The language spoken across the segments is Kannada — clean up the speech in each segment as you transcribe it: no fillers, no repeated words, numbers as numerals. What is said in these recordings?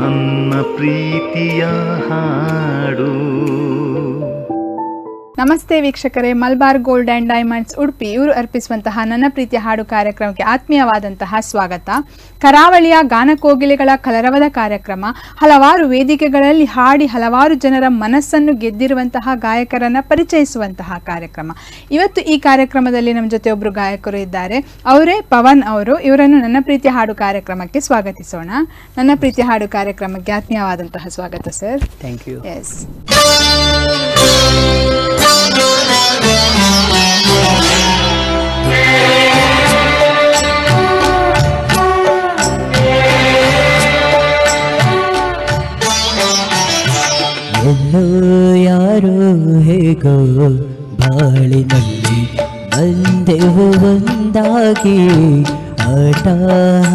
ನನ್ನ ಪ್ರೀತಿಯ ಹಾಡು. ನಮಸ್ತೆ ವೀಕ್ಷಕರೇ, Malabar gold and diamonds Udupi ಇವರು ಅರ್ಪಿಸುವಂತಹ ನನ್ನ ಪ್ರೀತಿಯ ಹಾಡು ಕಾರ್ಯಕ್ರಮಕ್ಕೆ ಆತ್ಮೀಯವಾದಂತಹ ಸ್ವಾಗತ. ಕರಾವಳಿಯ ಗಾನಕೋಗಿಲೆಗಳ ಕಲರವದ ಕಾರ್ಯಕ್ರಮ. ಹಲವಾರು ವೇದಿಕೆಗಳಲ್ಲಿ ಹಾಡಿ ಹಲವಾರು ಜನರ ಮನಸ್ಸನ್ನು ಗೆದ್ದಿರುವಂತಹ ಗಾಯಕರನ್ನು ಪರಿಚಯಿಸುವಂತಹ ಕಾರ್ಯಕ್ರಮ. ಇವತ್ತು ಈ ಕಾರ್ಯಕ್ರಮದಲ್ಲಿ ನಮ್ಮ ಜೊತೆ ಒಬ್ಬರು ಗಾಯಕರು ಇದ್ದಾರೆ. ಅವರೇ ಪವನ್ ಅವರು. ಇವರನ್ನು ನನ್ನ ಪ್ರೀತಿಯ ಹಾಡು ಕಾರ್ಯಕ್ರಮಕ್ಕೆ ಸ್ವಾಗತಿಸೋಣ. ನನ್ನ ಪ್ರೀತಿಯ ಹಾಡು ಕಾರ್ಯಕ್ರಮಕ್ಕೆ ಆತ್ಮೀಯವಾದಂತಹ ಸ್ವಾಗತ ಸರ್. Thank you. ಎಸ್, ಎಲ್ಲೋ ಯಾರೋ ಹೇಗೋ ಬಾಳಿನಲ್ಲಿ ಬಂದೆವು ಒಂದಾಗಿ, ಆಟ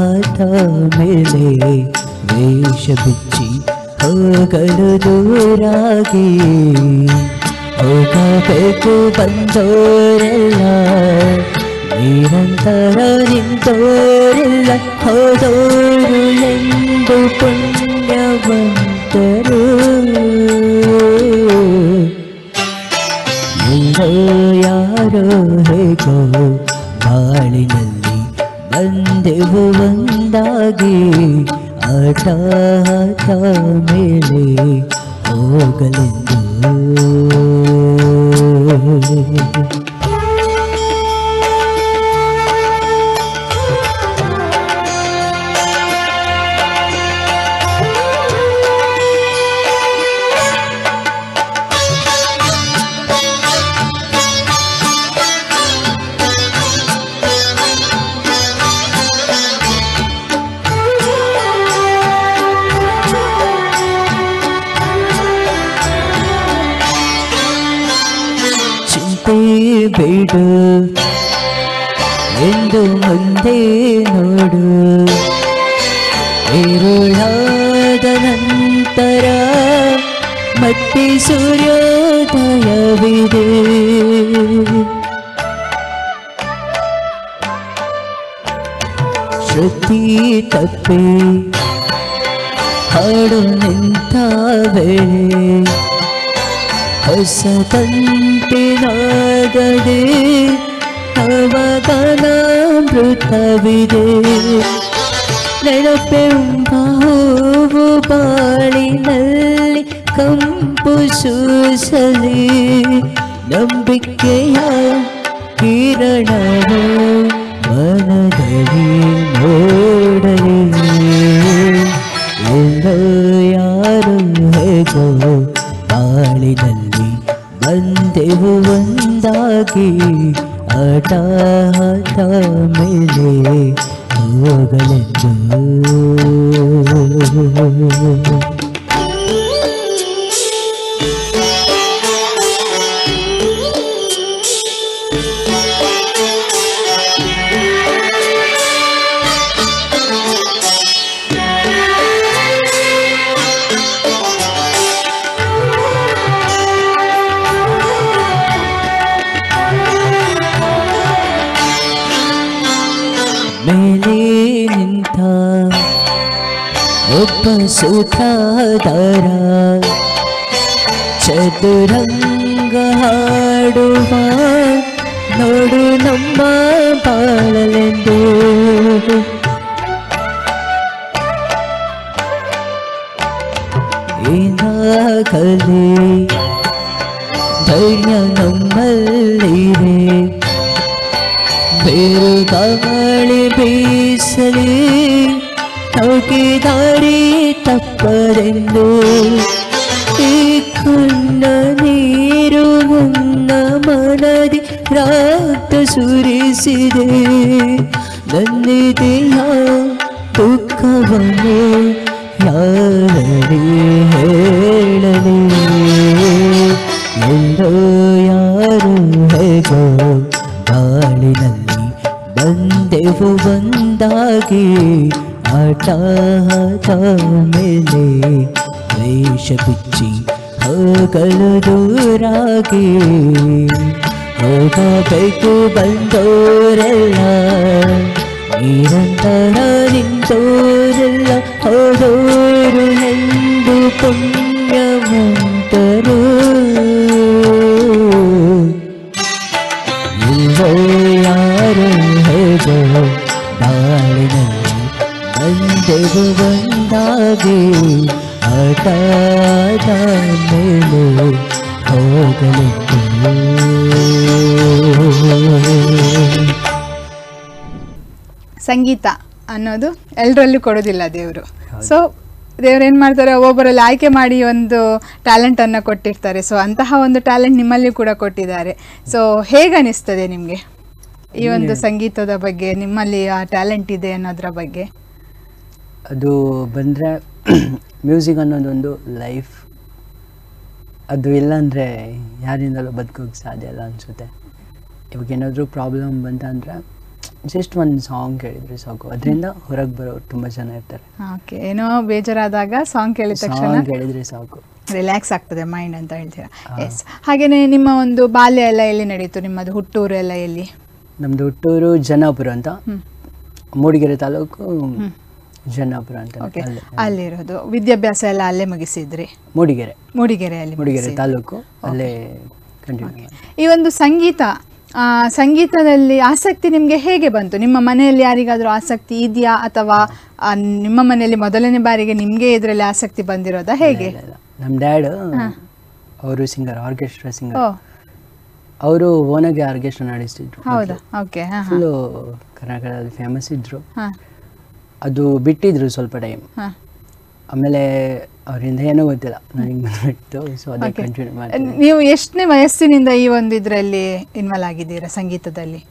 ಆಟ ಮೇಲೆ ವೇಷ ಬಿಚ್ಚಿ ಹೋಗಲು ದೂರಾಗಿ. ಹೋಗಬೇಕು ಬಂದೋರೆಲ್ಲ, ನಿರಂತರ ನಿಂತೋರೆಲ್ಲ ಹೋದೋರು ಎಂದು ಪುಣ್ಯವಂತರು. ಎಲ್ಲೋ ಯಾರೋ ಹೇಗೋ ಬಾಳಿನಲ್ಲಿ ಬಂದೆವು ಒಂದಾಗಿ, ಆಟ ಆಟ ಮೇಲೆ ಹೋಗಲೆಂದು. ಬೇಡು ಎಂದು ಮುಂದೆ ನೋಡು, ഇരുಳಾದ ನಂತರ ಮತ್ತೆ ಸೂರ್ಯೋದಯವಿದೆ. ಶ್ರುತಿ ತಪ್ಪಿ ಹಾಡು ನಿಂತ ವೇಳೆ ಹೊಸತಂತಿನಾಗದೆ ಅವಗಾನಾಮೃತವಿದೆ. ನೆನಪೆಂಬ ಹೂವು ಬಾಳಿನಲ್ಲಿ ಕಂಪು ಸೂಸಲಿ, ನಂಬಿಕೆಯ ಕಿರಣವು ಮನದಲ್ಲಿ ನೋಡಲಿ. ಎಲ್ಲೋ ಯಾರು ಹೇಗೋ ಬಾಳಿನಲ್ಲಿ ಬಂದೆವು ಒಂದಾಗಿ, ಆಟ ಆಟ ಮೇಲೆ ಹೋಗಲೆಂದು. ಮೇಲೆ ನಿಂತ ಒಬ್ಬ ಸೂತ್ರಧಾರ, ಚದುರಂಗ ಹಾಡುವ ನೋಡು ನಮ್ಮ ಬಾಳಲೆಂದು. ಏನಾಗಲಿ ಧೈರ್ಯ ನಮ್ಮಲ್ಲಿದೆ, ಬೇರು ಗಾಳಿ ಬೀಸಲಿ ನೌಕೆ ದಾರಿ ತಪ್ಪದೆಂದು. ಈ ಕಣ್ಣ ನೀರು ನನ್ನ ಮನದಿ ರಾತ ಸುರಿಸಿದೆ, ನನ್ನಿದೆಯ ದುಃಖವನ್ನು ಯಾರೇ ಹೇಳಲಿ. ಎಲ್ಲೋ ಯಾರು ಹೇಗೋ ಬಾಳಿನಲ್ಲಿ ಬಂದೆವು ಒಂದಾಗಿ, ಆಟ ಆಟ ಮೇಲೆ ವೇಷ ಬಿಚ್ಚಿ ಹೋಗಲು ದೂರಾಗಿ. ಹೋಗಬೇಕು ಬಂದೋರೆಲ್ಲ, ನಿರಂತರ ನಿಂತೋರೆಲ್ಲ ಹೋದೋರು ಪುಣ್ಯವಂತರು ಇಲ್ಲೋ ಯಾರು ಹೇಗೋ ಬಾಳಿನಲ್ಲಿ ಬಂದೆವು ಬಂದಾಗಿ ಆಟದ ಮೇಲೆ ಹೋಗಲಿದ್ದು. ಸಂಗೀತ ಅನ್ನೋದು ಎಲ್ಲರಲ್ಲೂ ಕೊಡೋದಿಲ್ಲ ದೇವರು. ಸೊ ದೇವ್ರು ಏನು ಮಾಡ್ತಾರೆ, ಒಬ್ಬೊಬ್ಬರಲ್ಲಿ ಆಯ್ಕೆ ಮಾಡಿ ಒಂದು ಟ್ಯಾಲೆಂಟನ್ನು ಕೊಟ್ಟಿರ್ತಾರೆ. ಸೊ ಅಂತಹ ಒಂದು ಟ್ಯಾಲೆಂಟ್ ನಿಮ್ಮಲ್ಲಿ ಕೂಡ ಕೊಟ್ಟಿದ್ದಾರೆ. ಸೊ ಹೇಗನಿಸ್ತದೆ ನಿಮಗೆ ಈ ಒಂದು ಸಂಗೀತದ ಬಗ್ಗೆ, ನಿಮ್ಮಲ್ಲಿ ಆ ಟ್ಯಾಲೆಂಟ್ ಇದೆ ಅನ್ನೋದ್ರ ಬಗ್ಗೆ? ಅದು ಬಂದರೆ ಮ್ಯೂಸಿಕ್ ಅನ್ನೋದೊಂದು ಲೈಫ್, ಅದು ಇಲ್ಲಾಂದರೆ ಯಾರಿಂದಲೂ ಬದುಕೋಕ್ಕೆ ಸಾಧ್ಯ ಇಲ್ಲ ಅನಿಸುತ್ತೆ. ಇವಾಗ ಏನಾದರೂ ಪ್ರಾಬ್ಲಮ್ ಬಂತಂದರೆ ಜಸ್ಟ್ ಒಂದು ಸಾಂಗ್ ಕೇಳಿದರೆ ಸಾಕು, ಅದರಿಂದ ಹೊರಗೆ ಬರೋರು ತುಂಬ ಜನ ಇರ್ತಾರೆ. ಓಕೆ, ಏನೋ ಬೇಜಾರಾದಾಗ ಸಾಂಗ್ ಕೇಳಿದ ತಕ್ಷಣ ಕೇಳಿದರೆ ಸಾಕು, ರಿಲ್ಯಾಕ್ಸ್ ಆಗ್ತದೆ ಮೈಂಡ್ ಅಂತ ಹೇಳ್ತೀರಾ. ಎಸ್. ಹಾಗೆಯೇ ನಿಮ್ಮ ಒಂದು ಬಾಲ್ಯ ಎಲ್ಲ ಎಲ್ಲಿ ನಡೀತು? ನಿಮ್ಮದು ಹುಟ್ಟೂರು ಎಲ್ಲ ಎಲ್ಲಿ? ನಮ್ಮದು ಹುಟ್ಟೂರು ಜನ್ನಾಪುರ ಅಂತ, ಮೂಡಿಗೆರೆ ತಾಲೂಕು ಜನ್ನಾಪುರ ಅಂತ. ಅಲ್ಲಿರೋದು. ವಿದ್ಯಾಭ್ಯಾಸ ಎಲ್ಲ ಅಲ್ಲೇ ಮುಗಿಸಿದ್ರಿ? ಮೂಡಿಗೆರೆಯಲ್ಲಿ ತಾಲೂಕು, ಅಲ್ಲೇ ಕಂಟಿನ್ಯೂ. ಈ ಒಂದು ಸಂಗೀತದಲ್ಲಿ ಆಸಕ್ತಿ ನಿಮಗೆ ಹೇಗೆ ಬಂತು? ನಿಮ್ಮ ಮನೆಯಲ್ಲಿ ಯಾರಿಗಾದ್ರೂ ಆಸಕ್ತಿ ಇದೆಯಾ, ಅಥವಾ ನಿಮ್ಮ ಮನೆಯಲ್ಲಿ ಮೊದಲನೇ ಬಾರಿಗೆ ನಿಮಗೆ ಇದರಲ್ಲಿ ಆಸಕ್ತಿ ಬಂದಿರೋದಾ, ಹೇಗೆ? ನಮ್ಮ ಡ್ಯಾಡ್ ಅವರು ಸಿಂಗರ್, ಆರ್ಕೆಸ್ಟ್ರಾ ಸಿಂಗರ್. ಅವರು ಓನಾಗೆ ಆರ್ಕೆಸ್ಟ್ರಾ ನಡೆಸ್ತಿದ್ರು. ಹೌದಾ? ಓಕೆ. ಫುಲ್ಲು ಕರ್ನಾಟಕದಲ್ಲಿ ಫೇಮಸ್ ಇದ್ರು. ಅದು ಬಿಟ್ಟಿದ್ರು ಸ್ವಲ್ಪ ಟೈಮ್, ಆಮೇಲೆ ಅವರಿಂದ ಏನೋ ಗೊತ್ತಿಲ್ಲ ನನಗೆ ಬಂದ್ಬಿಟ್ಟು. ಸೊ ಅದೇ ಕಂಟಿನ್ಯೂ ಮಾಡಿ. ನೀವು ಎಷ್ಟನೇ ವಯಸ್ಸಿನಿಂದ ಈ ಒಂದು ಇದರಲ್ಲಿ ಇನ್ವಾಲ್ವ್ ಆಗಿದ್ದೀರಾ ಸಂಗೀತದಲ್ಲಿ?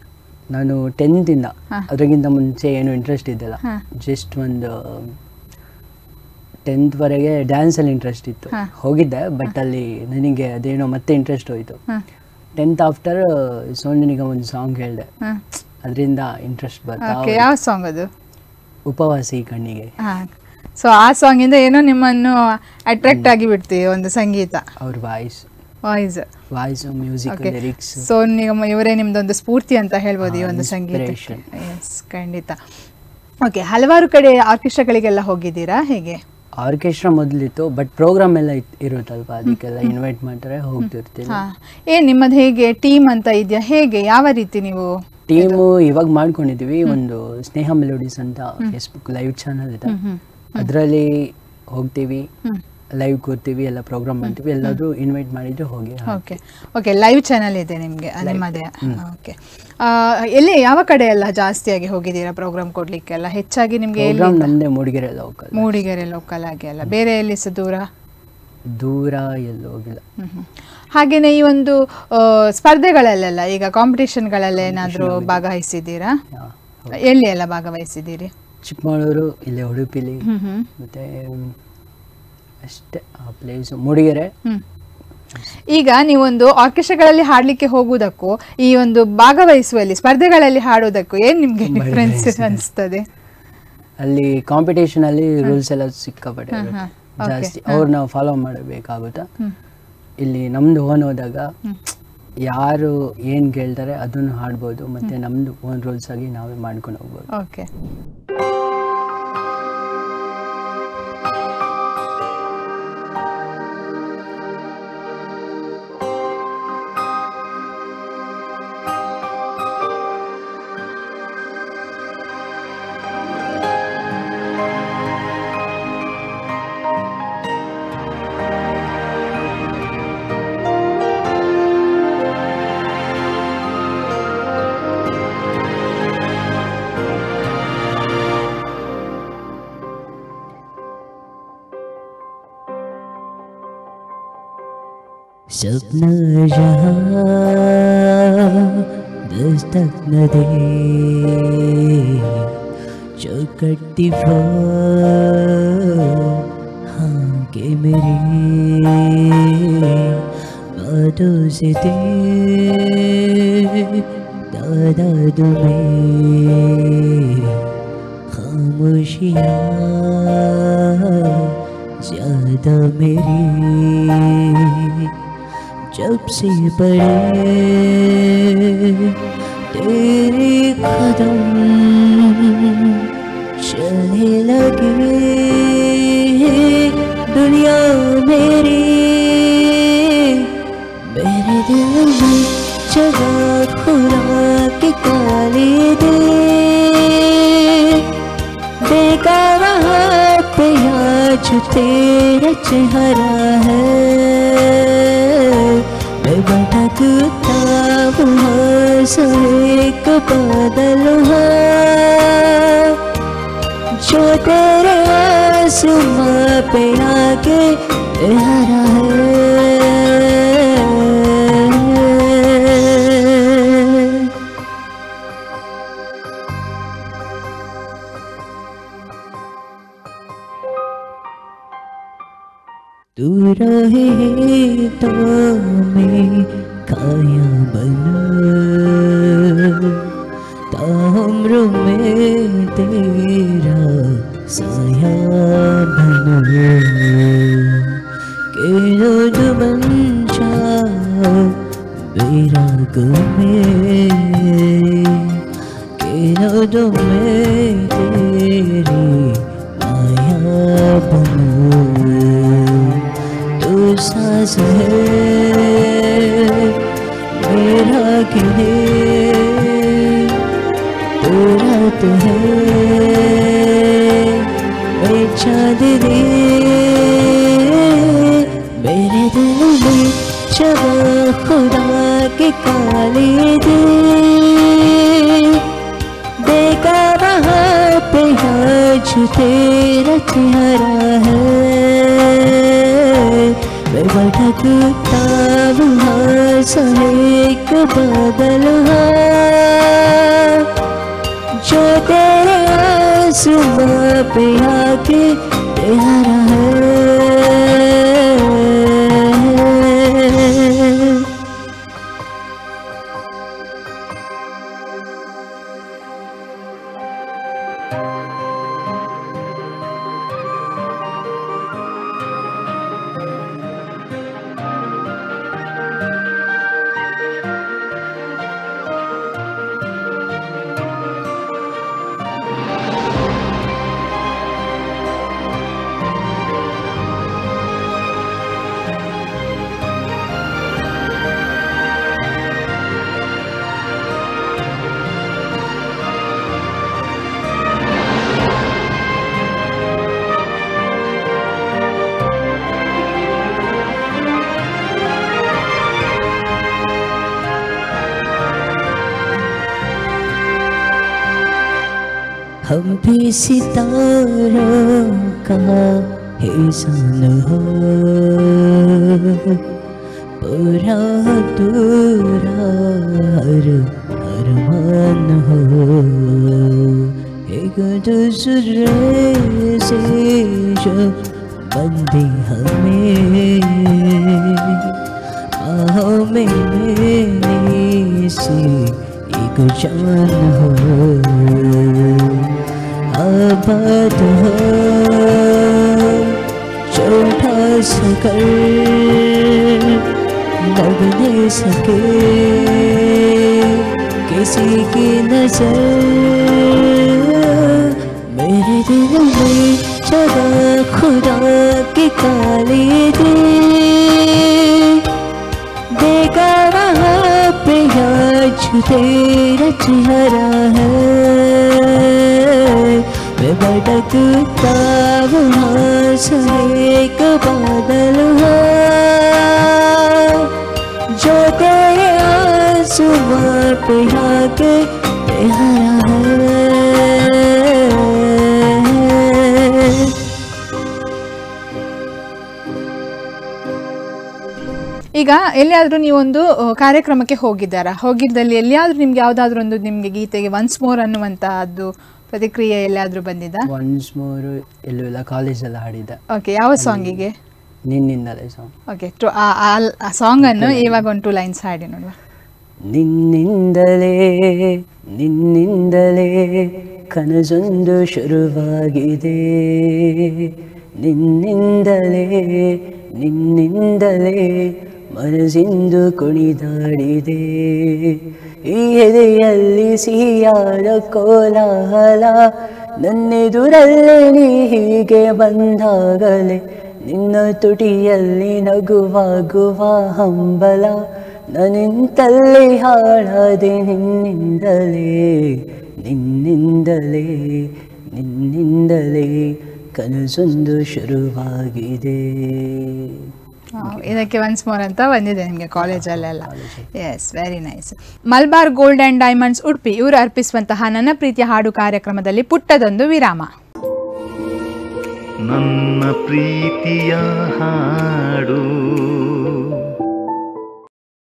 ನಾನು 10th ಇಂದ, ಅದಕ್ಕಿಂತ ಮುಂಚೆ ಏನು ಇಂಟ್ರೆಸ್ಟ್ ಇದ್ದಿಲ್ಲ. ಜಸ್ಟ್ ಒಂದು 10th ವರೆಗೆ ಡ್ಯಾನ್ಸಲ್ಲಿ ಇಂಟ್ರೆಸ್ಟ್ ಇತ್ತು, ಹೋಗಿದ್ದೆ. ಬಟ್ ಅಲ್ಲಿ ನನಗೆ ಅದೇನೋ ಮತ್ತೆ ಇಂಟ್ರೆಸ್ಟ್ ಹೋಯಿತು. 10th ಆಫ್ಟರ್ ಸೋನು ನಿಗಮ್ ಒಂದು ಸಾಂಗ್ ಹೇಳಿದೆ, ಅದರಿಂದ ಇಂಟ್ರೆಸ್ಟ್ ಬರ್ತಾ. ಯಾವ ಸಾಂಗ್ ಅದು? ಉಪವಾಸಿ ಕಣ್ಣಿಗೆ. ಸೊ ಆ ಸಾಂಗ್ ಇಂದ ಏನೋ ನಿಮ್ಮನ್ನು ಅಟ್ರಾಕ್ಟ್ ಆಗಿ ಬಿಡ್ತೀವಿ ಒಂದು ಸಂಗೀತ. ಅವ್ರ voice, music, lyrics. Sonu Nigam ಇವರೇ ನಿಮ್ದೊಂದು ಸ್ಫೂರ್ತಿ ಅಂತ ಹೇಳ್ಬೋದು ಈ ಒಂದು ಸಂಗೀತ. ಎಸ್, ಖಂಡಿತ. ಓಕೆ, ಹಲವಾರು ಕಡೆ ಆರ್ಕೆಸ್ಟ್ರಾಗಳಿಗೆಲ್ಲ ಹೋಗಿದ್ದೀರಾ, ಹೇಗೆ? ಆರ್ಕೆಸ್ಟ್ರಾ ಮೊದಲಿತ್ತು, ಬಟ್ ಪ್ರೋಗ್ರಾಮ್ ಎಲ್ಲ ಇರುತ್ತಲ್ವ, ಅದಕ್ಕೆಲ್ಲ ಇನ್ವೈಟ್ ಮಾಡ್ತಾರೆ, ಹೋಗ್ತಿರ್ತೀನಿ. ನಿಮ್ಮದು ಹೇಗೆ ಟೀಮ್ ಅಂತ ಇದೆಯಾ, ಹೇಗೆ, ಯಾವ ರೀತಿ ನೀವು? ಟೀಮು ಇವಾಗ ಮಾಡ್ಕೊಂಡಿದ್ದೀವಿ, ಒಂದು ಸ್ನೇಹ ಮೆಲೋಡೀಸ್ ಅಂತ ಫೇಸ್ಬುಕ್ ಲೈವ್ ಚಾನಲ್ ಇದೆ, ಅದರಲ್ಲಿ ಹೋಗ್ತೀವಿ, ಲೈವ್ ಕೂರ್ತೀವಿ, ಎಲ್ಲ ಪ್ರೋಗ್ರಾಮ್ ಮಾಡ್ತೀವಿ. ಎಲ್ಲಾದರೂ ಇನ್ವೈಟ್ ಮಾಡಿದ್ರೆ ಹೋಗಿ. ಓಕೆ, ಲೈವ್ ಚಾನಲ್ ಇದೆ ನಿಮಗೆ ನಿಮ್ಮದೇ? ಓಕೆ. ಎಲ್ಲಿ, ಯಾವ ಕಡೆ ಎಲ್ಲ ಜಾಸ್ತಿಯಾಗಿ ಹೋಗಿದ್ದೀರಾ ಪ್ರೋಗ್ರಾಮ್ ಕೊಡ್ಲಿಕ್ಕೆಲ್ಲ? ಹೆಚ್ಚಾಗಿ ನಿಮಗೆ ನಮ್ಮದೇ ಮೂಡಿಗೆರೆ ಲೋಕಲ್ ಆಗಿ ಅಲ್ಲ, ಬೇರೆ ಎಲ್ಲಿ ದೂರ ಎಲ್ಲೂ ಹೋಗಿಲ್ಲ. ಹಾಗೇನೆ ಈ ಒಂದು ಸ್ಪರ್ಧೆಗಳಲ್ಲೆಲ್ಲ, ಈಗ ಕಾಂಪಿಟೇಷನ್ಗಳೆಲ್ಲ ಏನಾದರೂ ಭಾಗವಹಿಸಿದ್ದೀರಾ? ಎಲ್ಲಿ ಎಲ್ಲ ಭಾಗವಹಿಸಿದ್ದೀರಿ? ಚಿಕ್ಕಮಗಳೂರು, ಇಲ್ಲೇ ಉಡುಪಿಲಿ, ಮತ್ತೆ ಅಷ್ಟೇ ಆ ಪ್ಲೇಸ್ ಮೂಡಿಗೆರೆ. ಈಗ ನೀವೊಂದು ಆರ್ಕೆಸ್ಟ್ರಾಗಳಲ್ಲಿ ಹಾಡಲಿಕ್ಕೆ ಹೋಗುವುದಕ್ಕೂ ಈ ಒಂದು ಭಾಗವಹಿಸುವಲ್ಲಿ ಸ್ಪರ್ಧೆಗಳಲ್ಲಿ ಹಾಡೋದಕ್ಕೂ ಏನು ನಿಮಗೆ ಡಿಫ್ರೆನ್ಸ್ ಅನಿಸ್ತದೆ? ಅಲ್ಲಿ ಕಾಂಪಿಟೇಷನ್ ಅಲ್ಲಿ ರೂಲ್ಸ್ ಎಲ್ಲ ಸಿಕ್ಕಾಪಟ್ಟೆ ಜಾಸ್ತಿ, ಅವ್ರನ್ನ ಫಾಲೋ ಮಾಡಬೇಕಾಗುತ್ತೆ. ಇಲ್ಲಿ ನಮ್ದು ಓನ್ ಹೋದಾಗ ಯಾರು ಏನು ಕೇಳ್ತಾರೆ ಅದನ್ನು ಹಾಡ್ಬೋದು, ಮತ್ತೆ ನಮ್ದು ಓನ್ ರೂಲ್ಸ್ ಆಗಿ ನಾವೇ ಮಾಡ್ಕೊಂಡು ಹೋಗ್ಬೋದು. ಓಕೆ. सपना जहाँ दस्तक न दे, चौखट दीवार हाँ के मेरे बातों से दे दादा में खामोशियाँ ज्यादा मेरी जब से पड़े तेरे कदम चलने लगे दुनिया मेरी मेरे दिल में जगह खुदा की काली दे देखा वहाँ पे आज तेरा चेहरा है मैं भटकता वहाँ से एक बादल है जो तेरे आसमां पे आके लहरा है तू रहे तो मैं काया बना ताम्र में तेरा साया बना के रोज बन जाओ मेरा गुमे के रोज में तेरी माया बना तू सास है मेरा गिरे तू रात है मैं चाँद दे मेरे दिल में जगह खुदा के काले दे देखा वहाँ पे आज तेरा चेहरा है मैं भटकता वहाँ से एक बादल है जो तेरे आसमां पे आके लहरा है हम भी सितारों का हिसान हो पूरा दूरा हर अरमान हो एक दूसरे से जो बंदे हमें आओ में मेरे से एक जान हो आबाद हो छोटा सकर लग नहीं सके किसी की नजर मेरे दिल में जगह खुदा की काली दे देखा वहाँ पे आज तेरा चेहरा है मैं भटकता वहाँ से एक बादल है जो तेरे आसमां पे आके लहरा है ಈಗ ಎಲ್ಲಿಯಾದರೂ ನೀವೊಂದು ಕಾರ್ಯಕ್ರಮಕ್ಕೆ ಹೋಗಿದ್ದಲ್ಲಿ ಎಲ್ಲಿಯಾದರೂ ನಿಮ್ಗೆ ಯಾವುದಾದ್ರೂ ಒಂದು ನಿಮಗೆ ಗೀತೆಗೆ ಒನ್ಸ್ ಮೋರ್ ಅನ್ನುವಂತಹದ್ದು ಪ್ರತಿಕ್ರಿಯೆ ಎಲ್ಲಿಯಾದರೂ ಬಂದಿದಾ? ಒನ್ಸ್ ಮೋರ್ ಎಲ್ಲೂ ಇಲ್ಲ, ಕಾಲೇಜಲ್ಲಿ ಹಾಡಿದ್ದೆ. ಓಕೆ, ಯಾವ ಸಾಂಗಿಗೆ? ನಿನ್ನಿಂದಲೇ ಸಾಂಗ್. ಓಕೆ, ಆ ಸಾಂಗ್ ಅನ್ನು ಇವಾಗ ಒಂದು 2 ಲೈನ್ಸ್ ಹಾಡಿ ನೋಡುವ. ನಿನ್ನಿಂದಲೇ ನಿನ್ನಿಂದಲೇ ಕನಸೊಂದು ಶುರುವಾಗಿದೆ, ನಿನ್ನಿಂದಲೇ ನಿನ್ನಿಂದಲೇ ಮನಸ್ಸಿಂದು ಕುಣಿದಾಡಿದೆ, ಈ ಎದೆಯಲ್ಲಿ ಸಿಹಿಯಾದ ಕೋಲಾಹಲ, ನನ್ನೆದುರಲ್ಲೇ ನೀ ಹೀಗೆ ಬಂದಾಗಲೇ ನಿನ್ನ ತುಟಿಯಲ್ಲಿ ನಗುವಾಗುವ ಹಂಬಲ ನನ್ನಿಂತಲೇ ಹಾಳಾದೆ ನಿನ್ನಿಂದಲೇ ಕನಸೊಂದು ಶುರುವಾಗಿದೆ. ಇದಕ್ಕೆ ಒನ್ಸ್ ಮೋರ್ ಅಂತ ಬಂದಿದೆ ನಿಮಗೆ ಕಾಲೇಜಲ್ಲೆಲ್ಲ. Yes, very nice. Malabar gold and diamonds Udupi ಇವರು ಅರ್ಪಿಸುವಂತಹ ನನ್ನ ಪ್ರೀತಿಯ ಹಾಡು ಕಾರ್ಯಕ್ರಮದಲ್ಲಿ ಪುಟ್ಟದೊಂದು ವಿರಾಮ. ನನ್ನ ಪ್ರೀತಿಯ ಹಾಡು.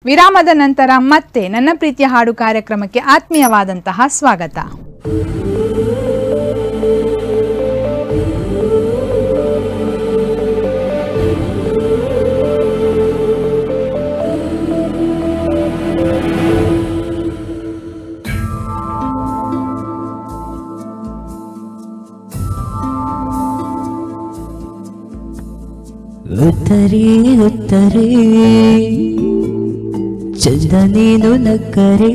ವಿರಾಮದ ನಂತರ ಮತ್ತೆ ನನ್ನ ಪ್ರೀತಿಯ ಹಾಡು ಕಾರ್ಯಕ್ರಮಕ್ಕೆ ಆತ್ಮೀಯವಾದಂತಹ ಸ್ವಾಗತ. ಉತ್ತರೇ ಚಂದ ನೀನು ನಕ್ಕರೆ,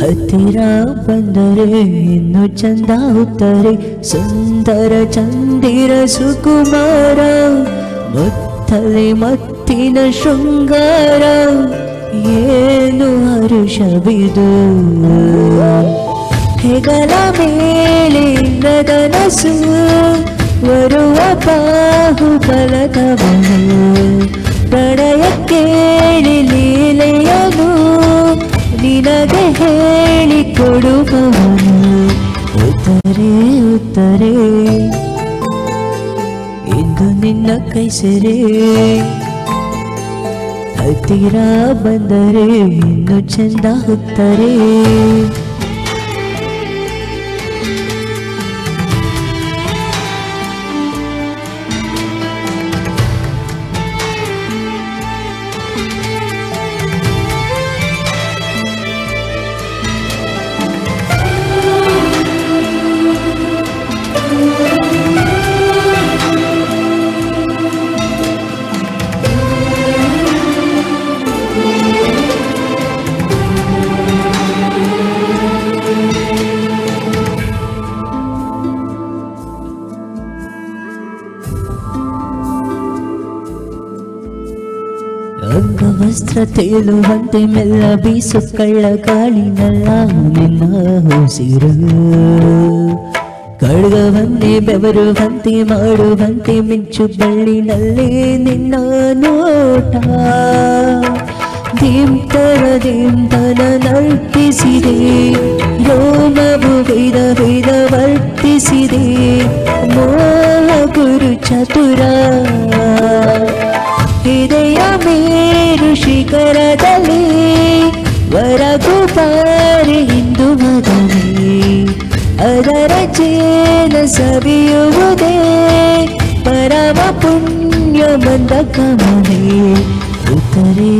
ಹತ್ತಿರ ಬಂದರೆ ಇನ್ನು ಚಂದ ಉತ್ತರೆ. ಸುಂದರ ಚಂದಿರ ಸುಕುಮಾರ, ಮುತ್ತಲೆ ಮತ್ತಿನ ಶೃಂಗಾರ, ಏನು ಹರುಷವಿದು. ಹೆಗಲ ಮೇಲೆ ನದನಸು ಬರುವ ಬಾಹುಬಲದವನು, ಪ್ರಣಯ ಕೇಳಿ ಲೀಲೆಯನು ನಿನಗೆ ಹೇಳಿಕೊಡುವವನು. ಉತ್ತರೇ ಇಂದು ನಿನ್ನ ಕೈ ಸೆರೆ, ಹತ್ತಿರ ಬಂದರೆ ಇನ್ನು ಚಂದ ಉತ್ತರೆ. ಅಂಗವಸ್ತ್ರ ತೇಲುವಂತೆ ಮೆಲ್ಲ ಬೀಸು ಕಳ್ಳ ಗಾಳಿನಲ್ಲ ನಿನ್ನ ಉಸಿರು, ಖಡ್ಗವನ್ನೇ ಬೆವರುವಂತೆ ಮಾಡುವಂತೆ ಮಿಂಚು ಬಳ್ಳಿನಲ್ಲೇ ನಿನ್ನ ನೋಟ. ದಿಂತನ ನರ್ತಿಸಿದೆ, ರೋಮವು ವೇದ ವರ್ತಿಸಿದೆ, ಮೋಹ ಗುರು ಚತುರ. ಹೃದಯ ಮೇರು ಶಿಖರದಲ್ಲಿ ವರಗು ಬಾರಿ ಇಂದು ಮಗನೇ, ಅದರ ಚೇನ ಸವಿಯುವುದೇ ಪರಮ ಪುಣ್ಯ ಬಂದ ಕಮನೆ. ಉತ್ತರೇ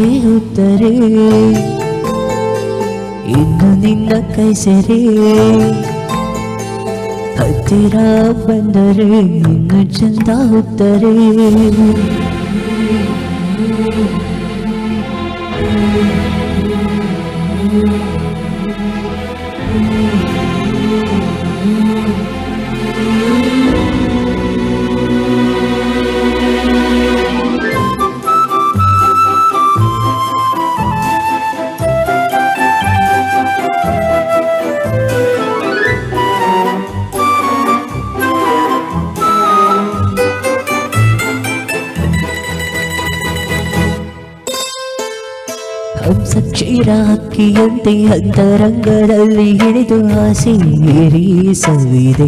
ಇನ್ನು ನಿನ್ನ ಕೈ ಸೆರೆ, ಹತ್ತಿರ ಬಂದರೆ ಇನ್ನು ಚಂದ ಉತ್ತರೇ. ಹಂಸ ಕ್ಷೀರ ಹಕ್ಕಿಯಂತೆ ಅಂತರಂಗದಲ್ಲಿ ಹಿಡಿದು ಆಸೆ ಸವಿದೆ,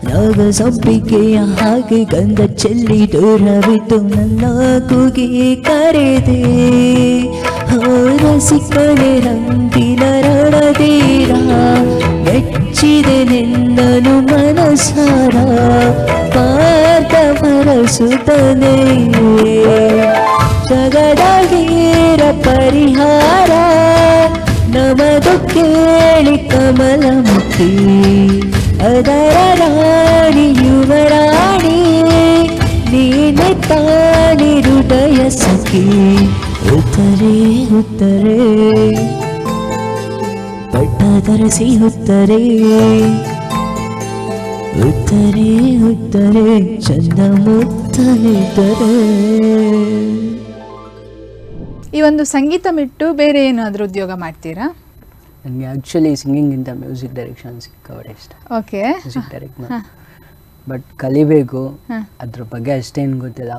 ನಾಗ ಸಂಪಿಗೆಯ ಹಾಗೆ ಗಂಧ ಚೆಲ್ಲಿ ದೂರವಿದ್ದು ನನ್ನ ಕೂಗಿ ಕರೆದೆ. ರಸಿಕನೆ ರಂಗಿನ ರಣಧೀರ, ಮೆಚ್ಚಿದೆ ನಿನ್ನನು ಮನಸಾರ, ಪಾರ್ಥ ಮರಸುತ್ತನೆ ಜಗದಗೀರ ಪರಿಹಾರ. ನಮದು ಕೇಳಿ ಕಮಲಮುಖಿ, ಅದರ ರಾಣಿ ಯುವರಾಣಿ, ನೀನೆ ತಾನಿ ಹೃದಯ ಸಖಿ. ಉತ್ತರೇ ಪಟ್ಟದರಸಿ ಉತ್ತರೇ, ಉತ್ತರೆ ಉತ್ತರೆ ಚಂದ ಮುತ್ತಲಿದ್ದರೆ. ಈ ಒಂದು ಸಂಗೀತ ಬಿಟ್ಟು ಬೇರೆ ಏನಾದರೂ ಉದ್ಯೋಗ ಮಾಡ್ತೀರಾ? ನನಗೆ ಆ್ಯಕ್ಚುಲಿ ಸಿಂಗಿಂಗಿಂತ ಮ್ಯೂಸಿಕ್ ಡೈರೆಕ್ಷನ್ ಸಿಕ್ಕಾಪಟ್ಟೆ ಇಷ್ಟ. ಓಕೆ. ಮ್ಯೂಸಿಕ್ ಡೈರೆಕ್ಟ್ ಬಟ್ ಕಲಿಬೇಕು, ಅದ್ರ ಬಗ್ಗೆ ಅಷ್ಟೇನು ಗೊತ್ತಿಲ್ಲ.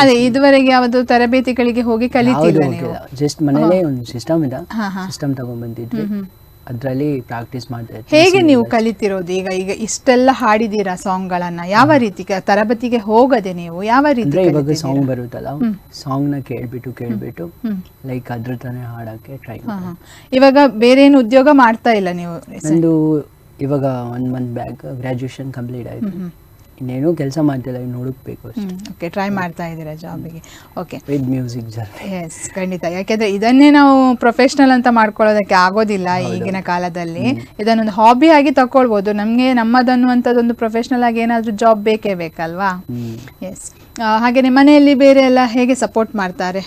ಅದೇ ಇದುವರೆಗೆ ಯಾವುದು ತರಬೇತಿಗಳಿಗೆ ಹೋಗಿ ಕಲಿತಿಲ್ಲ ನೀವು? ಜಸ್ಟ್ ಮನೇಲೆ ಒಂದು ಸಿಸ್ಟಮ್ ಇದೆ, ಸಿಸ್ಟಮ್ ತಗೊಂಡ್ಬಂದಿದ್ವಿ, ಅದರಲ್ಲಿ ಪ್ರಾಕ್ಟೀಸ್ ಮಾಡ್ತಾ ಇದ್ವಿ. ಹೇಗೆ ನೀವು ಕಲಿತಿರೋದು? ಈಗ ಇಷ್ಟೆಲ್ಲ ಹಾಡಿದೀರಾ ಸಾಂಗ್ಗಳನ್ನ, ಯಾವ ರೀತಿ ತರಬೇತಿಗೆ ಹೋಗದೆ ನೀವು ಯಾವ ರೀತಿ? ಇವಾಗ ಸಾಂಗ್ ಬರುತ್ತಲ್ಲ, ಸಾಂಗ್ ನ ಕೇಳ್ಬಿಟ್ಟು ಲೈಕ್ ಅದ್ರ ತಾನೇ ಹಾಡಕ್ಕೆ ಟ್ರೈ. ಇವಾಗ ಬೇರೆ ಏನು ಉದ್ಯೋಗ ಮಾಡ್ತಾ ಇಲ್ಲ ನೀವು? ನಂದು ಇವಾಗ 1 ಮಂತ್ ಬ್ಯಾಕ್ ಗ್ರಾಜುಯೇಷನ್ ಕಂಪ್ಲೀಟ್ ಆಯ್ತು, ಇನ್ನೇನು ಕೆಲಸ ಮಾಡ್ತಿಲ್ಲ, ಇನ್ನು ಹುಡುಕ್ಬೇಕು ಅಷ್ಟೇ. ಓಕೆ, ಟ್ರೈ ಮಾಡ್ತಾ ಇದ್ದೀರಾ ಜಾಬಿಗೆ. Okay, with music journey. Yes, ಖಂಡಿತ. ಯಾಕೆಂದ್ರೆ ಇದನ್ನೇ ನಾವು ಪ್ರೊಫೆಷನಲ್ ಅಂತ ಮಾಡ್ಕೊಳ್ಳೋದಕ್ಕೆ ಆಗೋದಿಲ್ಲ ಈಗಿನ ಕಾಲದಲ್ಲಿ. ಇದನ್ನೊಂದು ಹಾಬಿ ಆಗಿ ತಗೊಳ್ಬೋದು. ನಮಗೆ ನಮ್ಮದನ್ನುವಂಥದ್ದೊಂದು ಪ್ರೊಫೆಷನಲ್ ಆಗಿ ಏನಾದರೂ ಜಾಬ್ ಬೇಕೇ ಬೇಕಲ್ವಾ? ಎಸ್. ಹಾಗೆಯೇ ಮನೆಯಲ್ಲಿ ಬೇರೆ ಎಲ್ಲ ಹೇಗೆ ಸಪೋರ್ಟ್ ಮಾಡ್ತಾರೆ?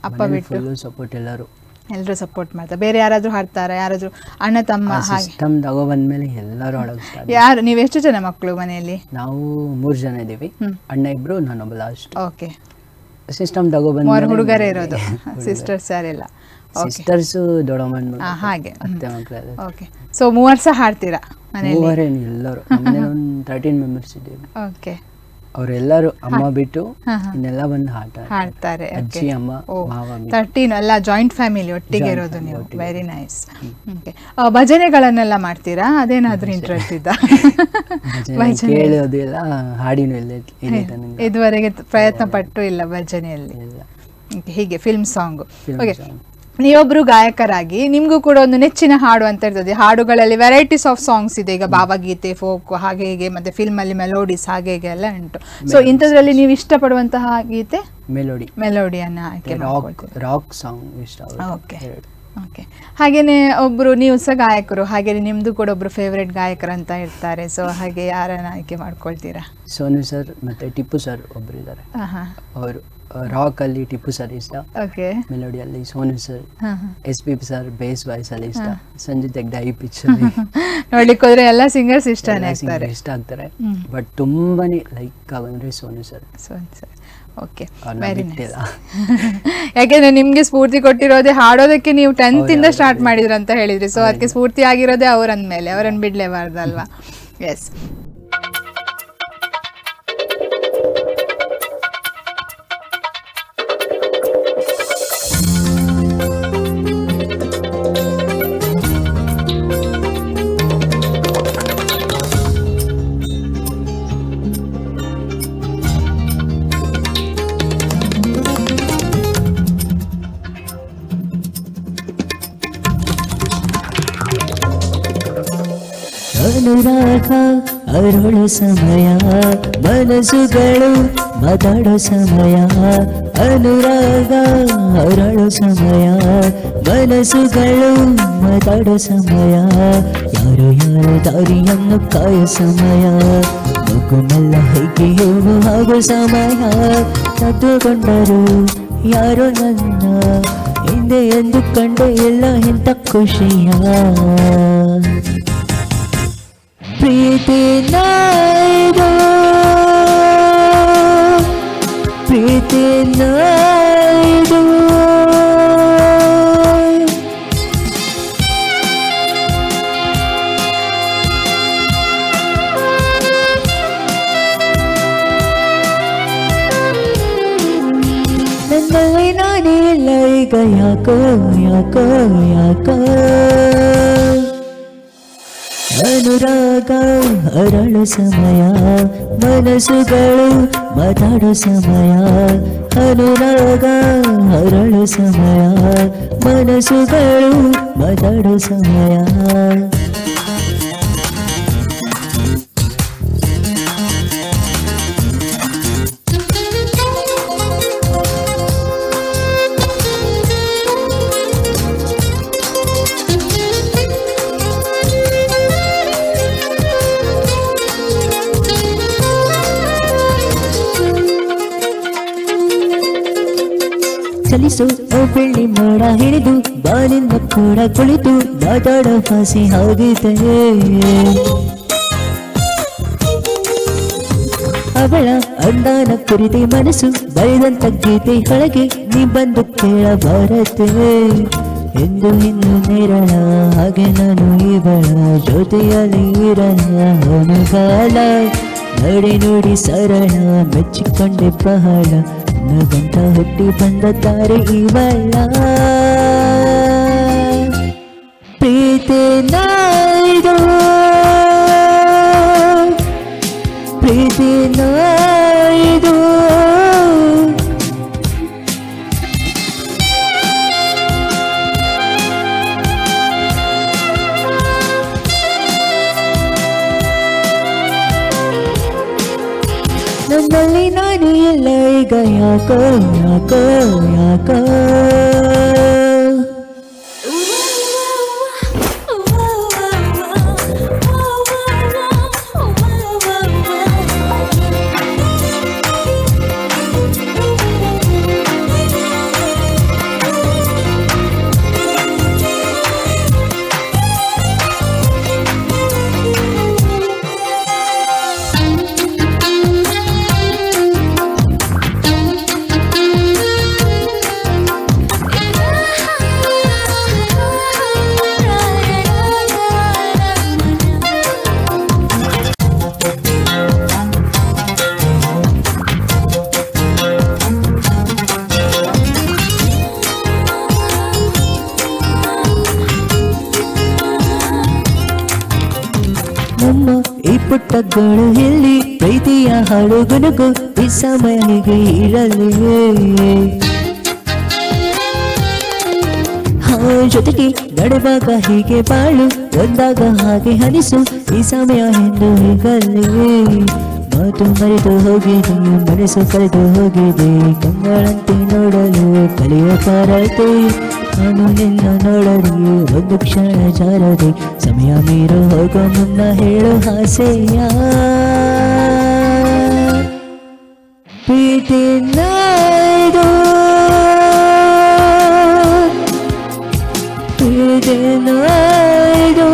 ಅಪ್ಪ ಬಿಟ್ಟು ಸಪೋರ್ಟ್ ಎಲ್ಲರೂ ಸಪೋರ್ಟ್ ಮಾಡ್ತಾರೆ. ಬೇರೆ ಯಾರಾದರೂ ಹಾಡ್ತಾರಾ? ಯಾರಾದರೂ ಅಣ್ಣ ತಮ್ಮ? ಸಿಸ್ಟಮ್ ತಗೊಂಡ್ಬಂದ್ಮೇಲೆ ಎಲ್ಲರೂ ಹಾಡೋಕೆ ಸ್ಟಾರ್ಟ್. ಯಾರು? ನೀವು ಎಷ್ಟು ಜನ ಮಕ್ಕಳು ಮನೆಯಲ್ಲಿ? ನಾವು 3 ಜನ ಇದ್ದೀವಿ, ಅಣ್ಣ 2, ನಾನೊಬ್ಬ ಲಾಸ್ಟ್. ಓಕೆ. ಸಿಸ್ಟಮ್ ತಗೊಬಂದ 3 ಹುಡುಗರೇ ಇರೋದು, ಸಿಸ್ಟರ್ಸ್ ಯಾರಿಲ್ಲ? ಸಿಸ್ಟರ್ಸ್ ದೊಡ್ಡಮ್ಮನ ಹಾಗೆ ಅತ್ತೆ ಮಕ್ಕಳೆಲ್ಲ. ಓಕೆ. ಸೊ 3 ಸಹ ಹಾಡ್ತೀರಾ ಮನೆಯಲ್ಲಿ? 3 ಎಲ್ಲರೂ ನಮ್ಮನೇಲಿ ಒಂದು 13 ಮೆಂಬರ್ಸ್ ಇದ್ದೀವಿ. ಓಕೆ. ಅವರೆಲ್ಲರೂ ಅಮ್ಮ ಬಿಟ್ಟು ಇನ್ನೆಲ್ಲ ಬಂದು ಹಾಡ್ತಾರೆ. ಅಜ್ಜಿ, ಅಮ್ಮ, ಮಾವ. 13 ಅಲ್ಲ, ಜಾಯಿಂಟ್ ಫ್ಯಾಮಿಲಿ ಒಟ್ಟಿಗೆ ಇರೋದು ನೀವು. Very nice. ಓಕೆ. ಭಜನೆಗಳನ್ನೆಲ್ಲ ಮಾಡ್ತೀರಾ? ಅದೇನಾದ್ರೂ ಇಂಟ್ರೆಸ್ಟ್ ಇದ್ದ? ಕೇಳೋದು ಎಲ್ಲ, ಹಾಡಿನೂ ಇಲ್ಲ, ಇದುವರೆಗೆ ಪ್ರಯತ್ನ ಪಟ್ಟು ಇಲ್ಲ ಭಜನೆಯಲ್ಲಿ? ಹೀಗೆ ಫಿಲ್ಮ್ ಸಾಂಗ್. ಓಕೆ. ನೀವೊಬ್ರು ಗಾಯಕರಾಗಿ ನಿಮ್ಗೂ ಕೂಡ ಒಂದು ನೆಚ್ಚಿನ ಹಾಡು ಅಂತ ಇರ್ತದೆ. ಹಾಡುಗಳಲ್ಲಿ ವೆರೈಟೀಸ್ ಆಫ್ ಸಾಂಗ್ಸ್ ಇದೆ. ಈಗ ಭಾವಗೀತೆ, ಫೋಕ್, ಹಾಗೆ ಹೀಗೆ, ಮತ್ತೆ ಫಿಲ್ಮ್ ಅಲ್ಲಿ ಮೆಲೋಡೀಸ್ ಹಾಗೆ ಹೀಗೆ ಎಲ್ಲ ಉಂಟು. ಸೊ ಇಂಥದ್ರಲ್ಲಿ ನೀವು ಇಷ್ಟಪಡುವಂತಹ ಗೀತೆ? ಮೆಲೋಡಿಯನ್ನ ಆಯ್ಕೆ ರಾಕ್ ಸಾಂಗ್ ಇಷ್ಟ. ಓಕೆ. ಓಕೆ. ಹಾಗೇನೆ ಒಬ್ರು ನೀವು ಸಹ ಗಾಯಕರು, ಹಾಗೇನೆ ನಿಮ್ದು ಕೂಡ ಒಬ್ರು ಫೇವ್ರೆಟ್ ಗಾಯಕರು ಅಂತ ಇರ್ತಾರೆ. ಸೊ ಹಾಗೆ ಯಾರನ್ನ ಆಯ್ಕೆ ಮಾಡ್ಕೊಳ್ತೀರಾ? ಸೋನು ಸರ್ ಮತ್ತೆ ಟಿಪ್ಪು ಸರ್ ಒಬ್ರು ಇದ್ದಾರೆ. ಅವರು ರಾಕ್ ಅಲ್ಲಿ ಟಿಪ್ಪು ಸರ್ ಇಷ್ಟ, ಮೆಲೋಡಿಯಲ್ಲಿ Sonu sir, SP sir base voice ಅಲ್ಲಿ ಇಷ್ಟ, ಸಂಜಿತ್ ಹೆಗ್ಡೆ ಹೈ ಪಿಚ್ ನೋಡ್ಲಿಕ್ಕೆ ಹೋದ್ರೆ ಎಲ್ಲ ಸಿಂಗರ್ಸ್ ಇಷ್ಟ ಆಗ್ತಾರೆ. ಬಟ್ ತುಂಬಾನೇ ಲೈಕ್ ಆಗಂದ್ರೆ Sonu sir. Okay, very nice. ಯಾಕೆಂದ್ರೆ ನಿಮ್ಗೆ ಸ್ಫೂರ್ತಿ ಕೊಟ್ಟಿರೋದೇ ಹಾಡೋದಕ್ಕೆ. ನೀವು 10th ಇಂದ ಸ್ಟಾರ್ಟ್ ಮಾಡಿದ್ರಿ ಅಂತ ಹೇಳಿದ್ರಿ. ಸೊ ಅದಕ್ಕೆ ಸ್ಫೂರ್ತಿ ಆಗಿರೋದೇ ಅವರಂದ್ಮೇಲೆ, ಅವರನ್ನು ಬಿಡ್ಲೇಬಾರ್ದಲ್ವಾ? ಎಸ್. ಅನುರಾಗ ಅರಳು ಸಮಯ, ಮನಸ್ಸುಗಳು ಮಾತಾಡೋ ಸಮಯ. ಅನುರಾಗ ಅರಳು ಸಮಯ, ಮನಸ್ಸುಗಳು ಮಾತಾಡೋ ಸಮಯ. ಯಾರು ಯಾರ ದಾರಿಯನ್ನು ಕಾಯೋ ಸಮಯ, ಮಗುಮೆಲ್ಲ ಹೇಗೆ ಆಗೋ ಸಮಯ. ತದ್ದುಕೊಂಡರು ಯಾರು ನನ್ನ ಹಿಂದೆ ಎಂದು ಕಂಡೆ ಎಲ್ಲ ಇಂಥ ಖುಷಿಯ. ಪ್ರೀತಿ ನಾಯ್ದು, ಪ್ರೀತಿ ನಾಯ್ದು. ನನ್ನಲ್ಲಿ ನಾನೇ ಇಲ್ಲ ಈಗ, ಯಾಕೋ ಯಾಕೋ ಯಾಕೋ. ಅನುರಾಗ ಅರಳು ಸಮಯ, ಮನಸ್ಸುಗಳು ಮಾತಾಡೋ ಸಮಯ. ಅನುರಾಗ ಅರಳು ಸಮಯ, ಮನಸ್ಸುಗಳು ಮಾತಾಡೋ ಸಮಯ. ಚಲಿಸು ಬೆಳ್ಳಿ ಮೋಡ ಹಿಡಿದು ಬಾನಿಂದ ಕೂಡ ಕುಳಿತು ಮಾತಾಡೋ ಫಾಸಿ ಆಗಿದೆ. ಅವಳ ಅಂದಾನ ಕುರಿತೆ ಮನಸ್ಸು ಬರೆದಂತ ಗೀತೆ ಹೊಳಗೆ ನೀ ಬಂದು ಕೇಳಬಾರದೆ ಎಂದು ಇನ್ನು ನೇರಳ ಹಾಗೆ ನಾನು ಇವಳ ಜೊತೆಯಲ್ಲಿ ಇರಲ ಅನುಗಾಲ ನೋಡಿ ನೋಡಿ ಸರಳ ಮೆಚ್ಚಿಕೊಂಡೆ ಬಹಳ ನಗಂತ ಹುಟ್ಟಿ ಬಂದ ತಾರೆ ಇವಳ ಪ್ರೀತಿ ನಾಯ್ದು ಪ್ರೀತಿ ನಾಯ್ದು ನನ್ನಲ್ಲಿ ನಾನು ಎಲ್ಲ ಈಗ ಯಾಕೋ ಯಾಕೋ ಯಾಕೋ ನಮ್ಮ ಈ ಪುಟ್ಟಗಳು ಎಲ್ಲಿ ಪ್ರೀತಿಯ ಹಾಡು ಗುನುಗು ಈ ಸಮಯ ಹೀಗೆ ಇರಲಿ ಜೊತೆಗೆ ನಡೆವಾಗ ಹೀಗೆ ಬಾಳು ಒಂದಾಗ ಹಾಗೆ ಹನಿಸು ಈ ಸಮಯ ಎಂದು ಹೀಗಲ್ಲಿ ಮಾತು ಮರೆತು ಹೋಗಿದೆ ಮನಸ್ಸು ಕಳೆದು ಹೋಗಿದೆ ಕಂಗಳಂತೆ ನೋಡಲು ಕಲಿಯ ಕಾರತೆ ನಾನು ನಿನ್ನ ನೋಡಲಿ ಒಂದು ಕ್ಷಣ ಜಾರದೆ ಸಮಯ ಮೀರು ಹೋಗೋ ಮುನ್ನ ಹೇಳು ಆಸೆಯ ಪ್ರೀತಿ ನಾಯ್ದು ಪ್ರೀತಿ ನಾಯ್ದು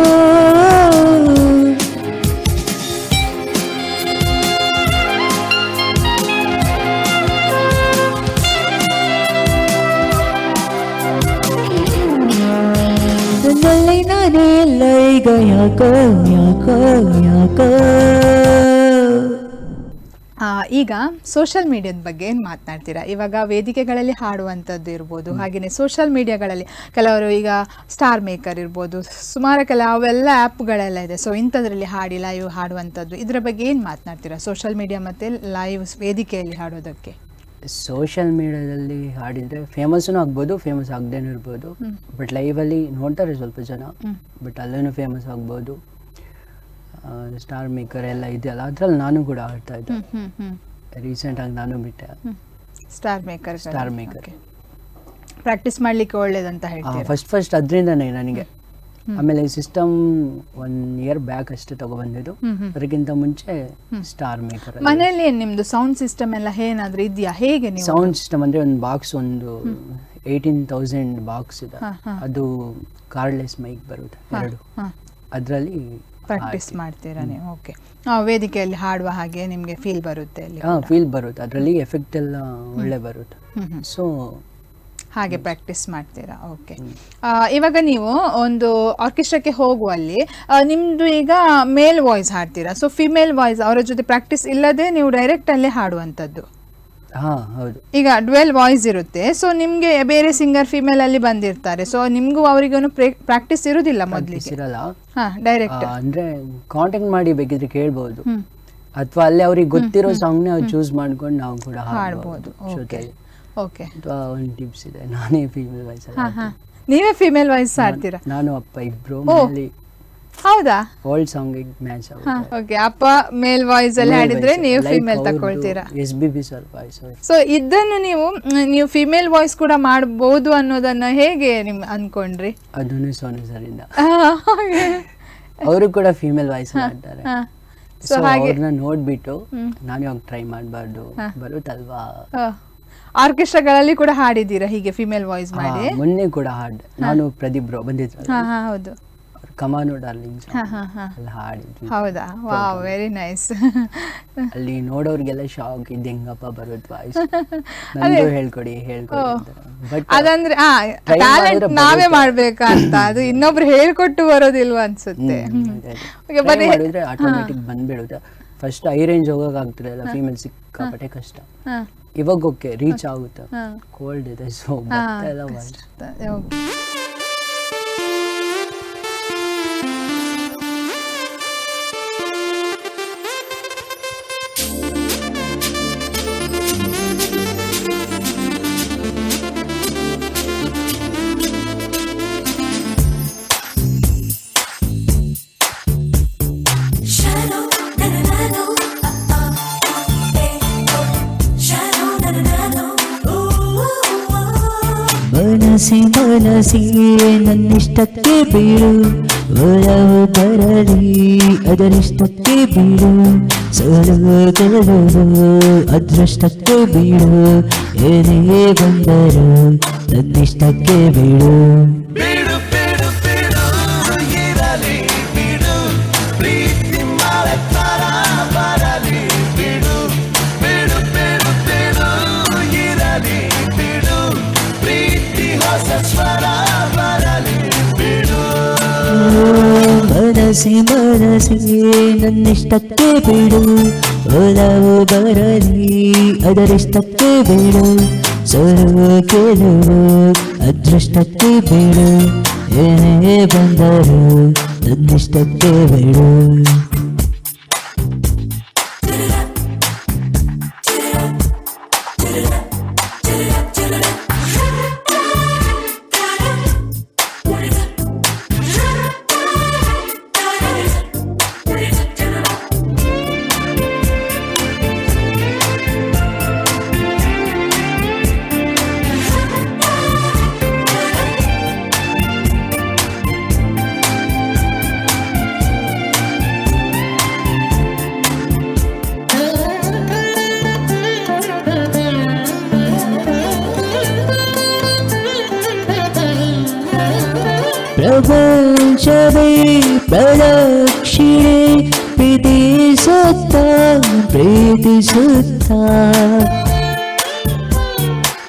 ನನ್ನಲ್ಲಿ ನಾನೇ ಎಲ್ಲ ಈಗ ಯಾಕೋ ಯಾಕೋ ಯಾಕೋ ಈಗ ಸೋಷಿಯಲ್ ಮೀಡಿಯಾದ ಬಗ್ಗೆ ಏನು ಮಾತನಾಡ್ತೀರಾ? ಇವಾಗ ವೇದಿಕೆಗಳಲ್ಲಿ ಹಾಡುವಂಥದ್ದು ಇರ್ಬೋದು, ಹಾಗೆಯೇ ಸೋಷಿಯಲ್ ಮೀಡಿಯಾಗಳಲ್ಲಿ ಕೆಲವರು ಈಗ ಸ್ಟಾರ್ ಮೇಕರ್ ಇರ್ಬೋದು, ಸುಮಾರು ಅವೆಲ್ಲ ಆ್ಯಪ್ಗಳೆಲ್ಲ ಇದೆ. ಸೊ ಇಂಥದ್ರಲ್ಲಿ ಹಾಡಿ ಲೈವ್ ಹಾಡುವಂಥದ್ದು, ಇದರ ಬಗ್ಗೆ ಏನು ಮಾತನಾಡ್ತೀರಾ? ಸೋಷಿಯಲ್ ಮೀಡಿಯಾ ಮತ್ತು ಲೈವ್ ವೇದಿಕೆಯಲ್ಲಿ ಹಾಡೋದಕ್ಕೆ. ಸೋಷಿಯಲ್ ಮೀಡಿಯಾದಲ್ಲಿ ಹಾಡಿದರೆ ಫೇಮಸ್ಸೂ ಆಗ್ಬೋದು, ಫೇಮಸ್ ಆಗದೇನೂ ಇರ್ಬೋದು. ಬಟ್ ಲೈವಲ್ಲಿ ನೋಡ್ತಾರೆ ಸ್ವಲ್ಪ ಜನ, ಬಟ್ ಅಲ್ಲೂ ಫೇಮಸ್ ಆಗ್ಬೋದು. ಸ್ಟಾರ್ ಮೇಕರ್ ಎಲ್ಲ ಇದೆಯಲ್ಲ, ಅದ್ರಲ್ಲಿ ನಾನು ಕೂಡ ಆಡ್ತಾ ಇದ್ದೆ. ರೀಸೆಂಟಾಗಿ ನಾನು ಬಿಟ್ಟೆ ಸ್ಟಾರ್ ಮೇಕರ್. ಪ್ರಾಕ್ಟೀಸ್ ಮಾಡಲಿಕ್ಕೆ ಒಳ್ಳೇದಂತ ಹೇಳ್ತೀನಿ. ಫಸ್ಟ್ ಅದರಿಂದನೇ ನನಗೆ. ಆಮೇಲೆ ಸಿಸ್ಟಮ್ 1 ಇಯರ್ ಬ್ಯಾಕ್ ಅಷ್ಟೇ ತಗೊಬಂದಿದ್ದು. ಅದಕ್ಕಿಂತ ಮುಂಚೆ ಸ್ಟಾರ್ ಮೇಕರ್. ಮನೆಯಲ್ಲಿ ನಿಮ್ದು ಸೌಂಡ್ ಸಿಸ್ಟಮ್ ಎಲ್ಲ ಏನಾದ್ರೂ ಇದೆಯಾ? ಹೇಗೆ ನೀವು ಸೌಂಡ್ ಸಿಸ್ಟಮ್ ಅಂದ್ರೆ ಒಂದು ಬಾಕ್ಸ್, ಒಂದು 18,000 ಬಾಕ್ಸ್ ಇದೆ. ಅದು ಕಾರ್ಡ್ಲೆಸ್ ಮೈಕ್ ಬರುತ್ತೆ 2. ಅದರಲ್ಲಿ ಪ್ರಾಕ್ಟೀಸ್ ಮಾಡ್ತೀರಾ ನೀವು? ಓಕೆ. ವೇದಿಕೆಯಲ್ಲಿ ಹಾಡುವ ಹಾಗೆ ನಿಮಗೆ ಫೀಲ್ ಬರುತ್ತೆ ಅಲ್ಲಿ? ಫೀಲ್ ಬರುತ್ತೆ, ಅದರಲ್ಲಿ ಎಫೆಕ್ಟ್ ಎಲ್ಲ ಒಳ್ಳೆ ಬರುತ್ತೆ. ಸೊ ಹಾಗೆ ಪ್ರಾಕ್ಟೀಸ್ ಮಾಡ್ತೀರಾ? ಓಕೆ. ಇವಾಗ ನೀವು ಒಂದು ಆರ್ಕೆಸ್ಟ್ರಾಕ್ಕೆ ಹೋಗುವಲ್ಲಿ ನಿಮ್ಮದು ಈಗ ಮೇಲ್ ವಾಯ್ಸ್ ಹಾಡ್ತೀರಾ, ಸೊ ಫಿಮೇಲ್ ವಾಯ್ಸ್ ಅವರ ಜೊತೆ ಪ್ರಾಕ್ಟೀಸ್ ಇಲ್ಲದೆ ನೀವು ಡೈರೆಕ್ಟ್ ಅಲ್ಲೇ ಹಾಡುವಂಥದ್ದು? ಹೌದು. ಈಗ ಡ್ವೆಲ್ ವಾಯ್ಸ್ ಇರುತ್ತೆ, ಸೊ ನಿಮಗೆ ಬೇರೆ ಸಿಂಗರ್ ಫಿಮೇಲ್ ಅಲ್ಲಿ ಬಂದಿರ್ತಾರೆ, ಸೊ ನಿಮಗೂ ಅವರಿಗೂ ಪ್ರಾಕ್ಟೀಸ್ ಇರುವುದಿಲ್ಲ ಮೊದಲಿಗೆ? ಇರಲ್ಲ, ಡೈರೆಕ್ಟ್ ಅಂದ್ರೆ ಕಾಂಟ್ಯಾಕ್ಟ್ ಮಾಡಿ ಬೇಕಿದ್ರೆ ಕೇಳ್ಬೋದು, ಅಥವಾ ಅಲ್ಲೇ ಅವ್ರಿಗೆ ಗೊತ್ತಿರೋ ಸಾಂಗ್ನೇ ಅವ್ರು ಚೂಸ್ ಮಾಡ್ಕೊಂಡು ನಾವು ಕೂಡ ಹಾಡ್ಬೋದು. ಓಕೆ. ಒಂದು ಟಿಪ್ಸ್ ಇದೆ, ನಾನೇ ಫೀಮೇಲ್ ವಾಯ್ಸ್. ನೀವೇ ಫೀಮೇಲ್ ವಾಯ್ಸ್ ಹಾಡ್ತೀರಾ? ನಾನು ಅಪ್ಪ ಇಬ್ರು. ಹೌದಾ? ಓಲ್ಡ್ ಸಾಂಗ್ ಮ್ಯಾಚ್ ಆಗುತ್ತೆ. ಓಕೆ. ಅಪ್ಪ ಮೇಲ್ ವಾಯ್ಸ್ ಅಲ್ಲಿ ಹಾಡಿದ್ರೆ ನೀವು ಫಿಮೇಲ್ ತಗೊಳ್ತೀರಾ? SBB sir voice. ಸೊ ಇದನ್ನು ನೀವು ಫಿಮೇಲ್ ವಾಯ್ಸ್ ಕೂಡ ಮಾಡಬಹುದು ಅನ್ನೋದನ್ನ ಹೇಗೆ ನಿಮ್ ಅನ್ಕೊಂಡ್ರಿ? ಅದನ್ನು ಸೋನು ಸರ್ ಇಂದ. ಅವರು ಕೂಡ ಫಿಮೇಲ್ ವಾಯ್ಸ್ ಮಾಡ್ತಾರೆ. ಸೊ ಅವ್ರನ್ನ ನೋಡ್ಬಿಟ್ಟು ನಾನು ಇವಾಗ ಟ್ರೈ ಮಾಡಬಾರ್ದು, ಬರುತ್ತಲ್ವಾ? ಆರ್ಕೆಸ್ಟ್ರಾಗಳಲ್ಲಿ ಕೂಡ ಹಾಡಿದ್ದೀರಾ ಹೀಗೆ ಫಿಮೇಲ್ ವಾಯ್ಸ್ ಮಾಡಿ? ಮೊನ್ನೆ ಕೂಡ ಹಾಡ್ ನಾನು ಪ್ರದೀಪ್ ಬ್ರೋ ಬಂದಿದ್ರು, ಹೌದು, ಕಮಾನು ಡಾರ್ಲಿಂಗ್ ಹಾ ಹಾ ಹಾ ಅಲ್ಲಿ ಹಾಡಿದ್ವಿ. ಹೌದಾ, ವಾವ್, ವೆರಿ ನೈಸ್. ಅಲ್ಲಿ ನೋಡೋರ್ಗೆಲ್ಲ ಶಾಕ್, ಇದು ಹೆಂಗಪ್ಪ ಬರೋದು ವಾಯ್ಸ್, ನನಗೂ ಹೇಳ್ಕೊಡಿ ಅಂತ. ಬಟ್ ಅದಂದ್ರೆ ಟ್ಯಾಲೆಂಟ್ ನಾವೇ ಮಾಡ್ಬೇಕಾ ಅಂತ, ಅದು ಇನ್ನೊಬ್ರು ಹೇಳ್ಕೊಟ್ಟು ಬರೋದಿಲ್ವಾ ಅನ್ಸುತ್ತೆ. ಮಾಡಿದ್ರೆ ಆಟೋಮೆಟಿಕ್ ಬಂದ್ಬಿಡುತ್ತೆ. ಫಸ್ಟ್ ಐ ರೇಂಜ್ ಹೋಗಕ್ ಆಗ್ತಿರಲ್ಲ, ಫೀಮೇಲ್ ಸಿಕ್ಕಾಪಟ್ಟೆ ಕಷ್ಟ. ಇವಾಗ ಓಕೆ ರೀಚ್ ಆಗುತ್ತೆ, ಕೋಲ್ಡ್ ಇದೆ ಸೊ ಬರ್ತಾ ಇಲ್ಲ ವಾಯ್ಸ್. ಮನಸಿ ಮನಸಿ ನನ್ನಿಷ್ಟಕ್ಕೆ ಬೀಳು, ಒಲವು ಬರಲಿ ಅದರಿಷ್ಟಕ್ಕೆ ಬೀಳು, ಸೋಲು ಗೆಲುವು ಅದೃಷ್ಟಕ್ಕೆ ಬೀಳು, ಏನೇ ಬಂದರು ನನ್ನಿಷ್ಟಕ್ಕೆ ಬೀಳು. ಮನಸಿ ಮನಸಿ ನನ್ನಿಷ್ಟಕ್ಕೆ ಬಿಡು, ಒಲವು ಬರಲಿ ಅದರಿಷ್ಟಕ್ಕೆ ಬಿಡು, ಸೋಲು ಗೆಲುವು ಅದೃಷ್ಟಕ್ಕೆ ಬಿಡು, ಏನೇ ಬಂದರು ನನ್ನಿಷ್ಟಕ್ಕೆ ಬಿಡು. ಪ್ರಪಂಚವೇ ಪ್ರದಕ್ಷಿಣೆ ಪ್ರೀತಿಸುತ್ತ ಪ್ರೀತಿಸುತ್ತ,